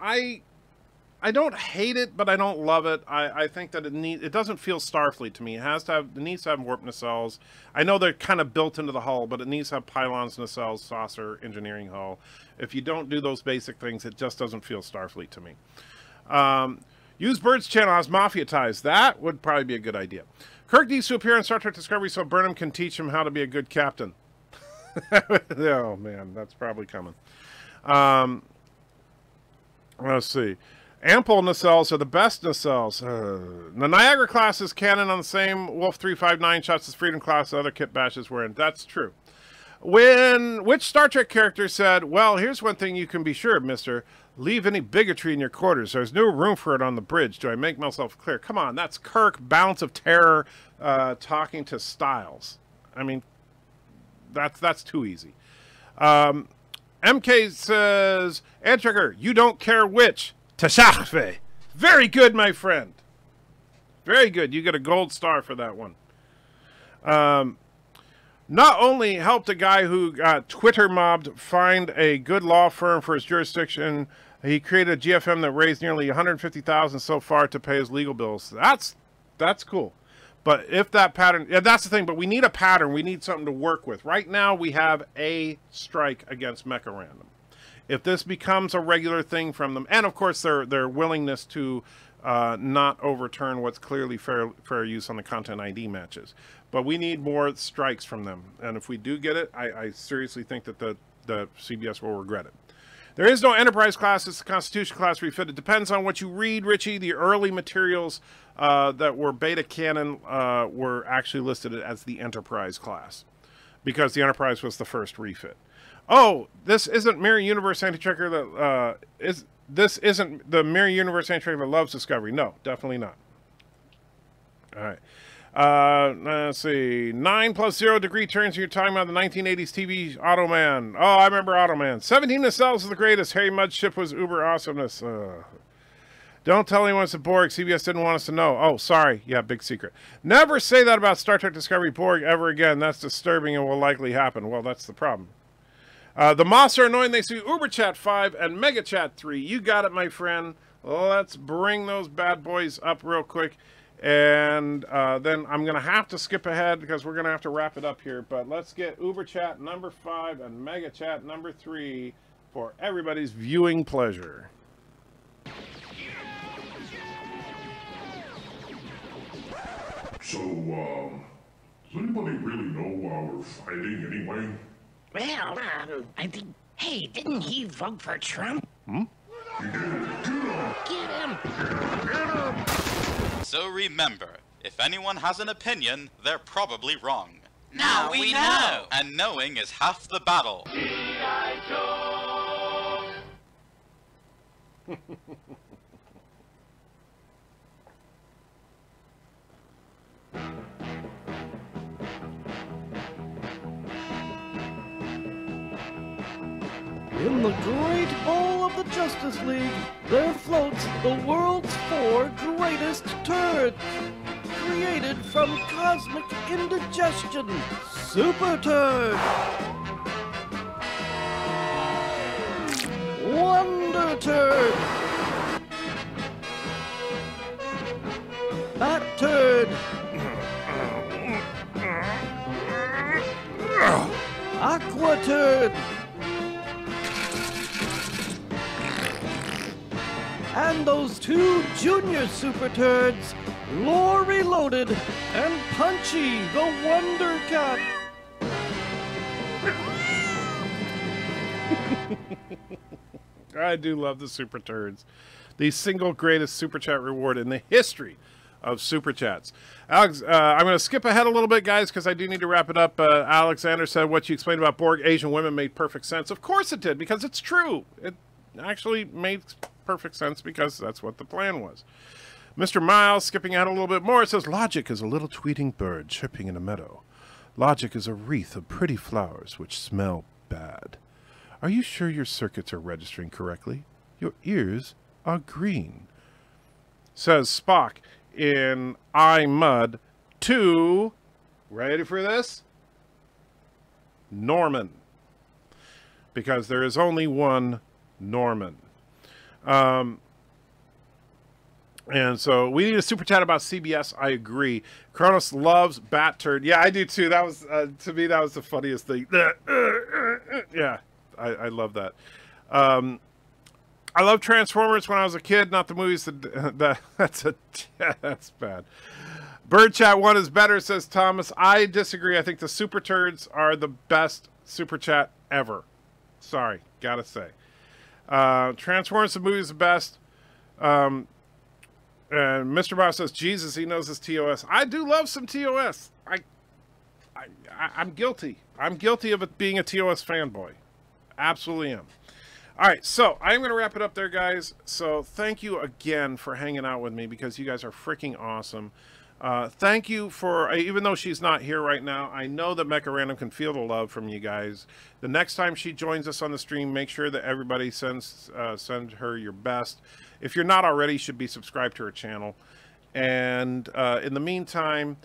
K: I don't hate it, but I don't love it. I think that it doesn't feel Starfleet to me. It needs to have warp nacelles. I know they're kind of built into the hull, but it needs to have pylons, nacelles, saucer, engineering hull. If you don't do those basic things, it just doesn't feel Starfleet to me. Use Bird's channel as Mafia ties. That would probably be a good idea. Kirk needs to appear in Star Trek Discovery so Burnham can teach him how to be a good captain. Oh, man, that's probably coming. Let's see. Ample nacelles are the best nacelles. The Niagara class is canon on the same Wolf 359 shots as Freedom class and other kit bashes were in. That's true. Which Star Trek character said, well, here's one thing you can be sure of, mister. Leave any bigotry in your quarters. There's no room for it on the bridge. Do I make myself clear? Come on, that's Kirk, Balance of Terror, talking to Styles. I mean, that's too easy. MK says, Antracker, you don't care which. Tashachve. Very good, my friend. Very good. You get a gold star for that one. Not only helped a guy who got Twitter mobbed find a good law firm for his jurisdiction, he created a GFM that raised nearly $150,000 so far to pay his legal bills. That's cool. But if that pattern, yeah, that's the thing, but we need a pattern. We need something to work with. Right now, we have a strike against Mecha Random. If this becomes a regular thing from them, and of course their willingness to not overturn what's clearly fair use on the Content ID matches. But we need more strikes from them. And if we do get it, I seriously think that the CBS will regret it. There is no Enterprise class. It's the Constitution class refit. It depends on what you read, Richie. The early materials that were beta canon were actually listed as the Enterprise class because the Enterprise was the first refit. Oh, this isn't Mirror Universe Anti-Checker that this isn't the Mirror Universe Anti-Checker that loves Discovery. No, definitely not. All right. Let's see. 9 plus 0 degree turns. You're talking about the 1980s TV Automan. Oh, I remember Automan. 17 nacelles is the greatest. Harry Mudd's ship was uber awesomeness. Don't tell anyone it's a Borg. CBS didn't want us to know. Oh, sorry. Yeah, big secret. Never say that about Star Trek Discovery Borg ever again. That's disturbing and will likely happen. Well, that's the problem. The Moss are annoying. They see UBERCHAT 5 and MEGGACHAT 3. You got it, my friend. Let's bring those bad boys up real quick. And then I'm going to have to skip ahead because we're going to have to wrap it up here. But let's get UBERCHAT number 5 and MEGGACHAT number 3 for everybody's viewing pleasure.
H: So, does anybody really know why we're fighting anyway?
P: Well, I think... Hey, didn't he vote for Trump?
H: Hmm? He did.
P: Get him!
H: Get him!
E: So remember, if anyone has an opinion, they're probably wrong.
P: Now we know!
E: And knowing is half the battle.
P: G.I. Joe!
Q: In the great bowl of the Justice League, there floats the world's 4 greatest turds. Created from cosmic indigestion, SUPERTURDS. Wonder Turd. Bat Turd. Aqua Turd. And those 2 junior SUPERTURDS, Lore Reloaded and Punchy the Wonder Cat.
K: I do love the SUPERTURDS. The single greatest Super Chat reward in the history of Super Chats. Alex, I'm going to skip ahead a little bit, guys, because I do need to wrap it up. Alexander said what you explained about Borg Asian women made perfect sense. Of course it did, because it's true. It actually made perfect sense because that's what the plan was. Mr. Miles, skipping out a little bit more, it says, Logic is a little tweeting bird chirping in a meadow. Logic is a wreath of pretty flowers which smell bad. Are you sure your circuits are registering correctly? Your ears are green. Says Spock in iMud to, ready for this? Norman. Because there is only one Norman. And so we need a super chat about CBS. I agree. Kronos loves Bat Turd. Yeah, I do too. That was to me that was the funniest thing. Yeah, I love that. I love Transformers when I was a kid, not the movies. That's bad. BIRDCHAT 1 is better, says Thomas. I disagree. I think the Super Turds are the best super chat ever. Sorry, gotta say. Transformers the movie is the best. And Mr. Bob says, Jesus, he knows his TOS. I do love some TOS. I'm guilty. I'm guilty of it being a TOS fanboy. Absolutely am. All right, so I'm going to wrap it up there, guys. So thank you again for hanging out with me because you guys are freaking awesome. Thank you for, even though she's not here right now, I know that Mecha Random can feel the love from you guys. The next time she joins us on the stream, make sure that everybody send her your best. If you're not already, you should be subscribed to her channel. And in the meantime,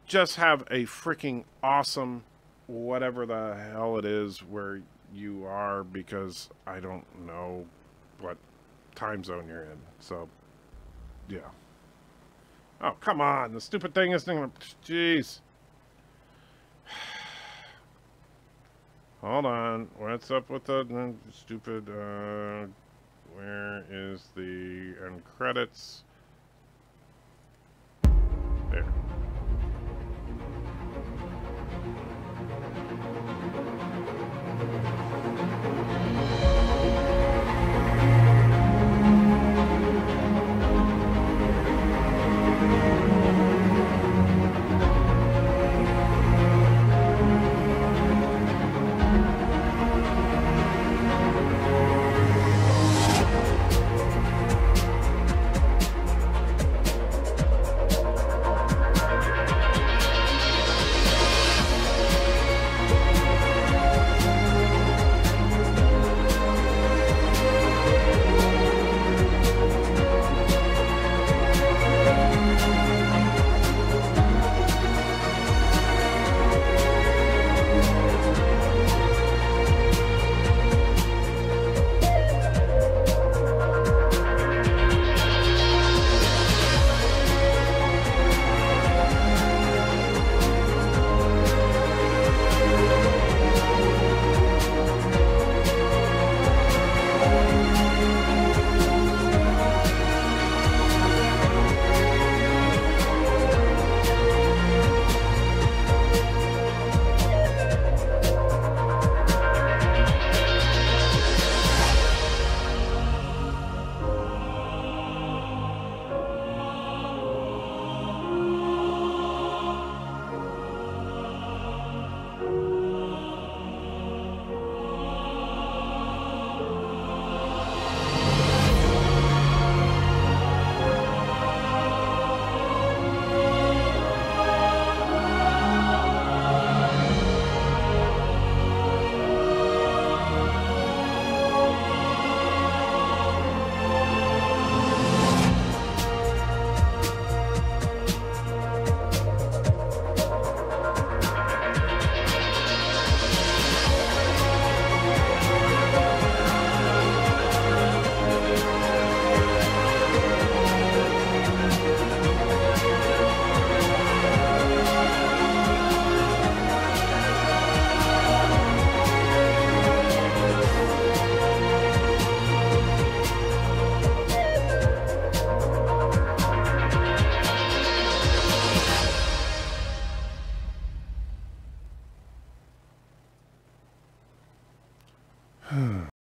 K: just have a freaking awesome whatever the hell it is where you are, because I don't know what time zone you're in. So, yeah. Oh, come on. The stupid thing isn't going to... Jeez. Hold on. What's up with the stupid... where is the end credits?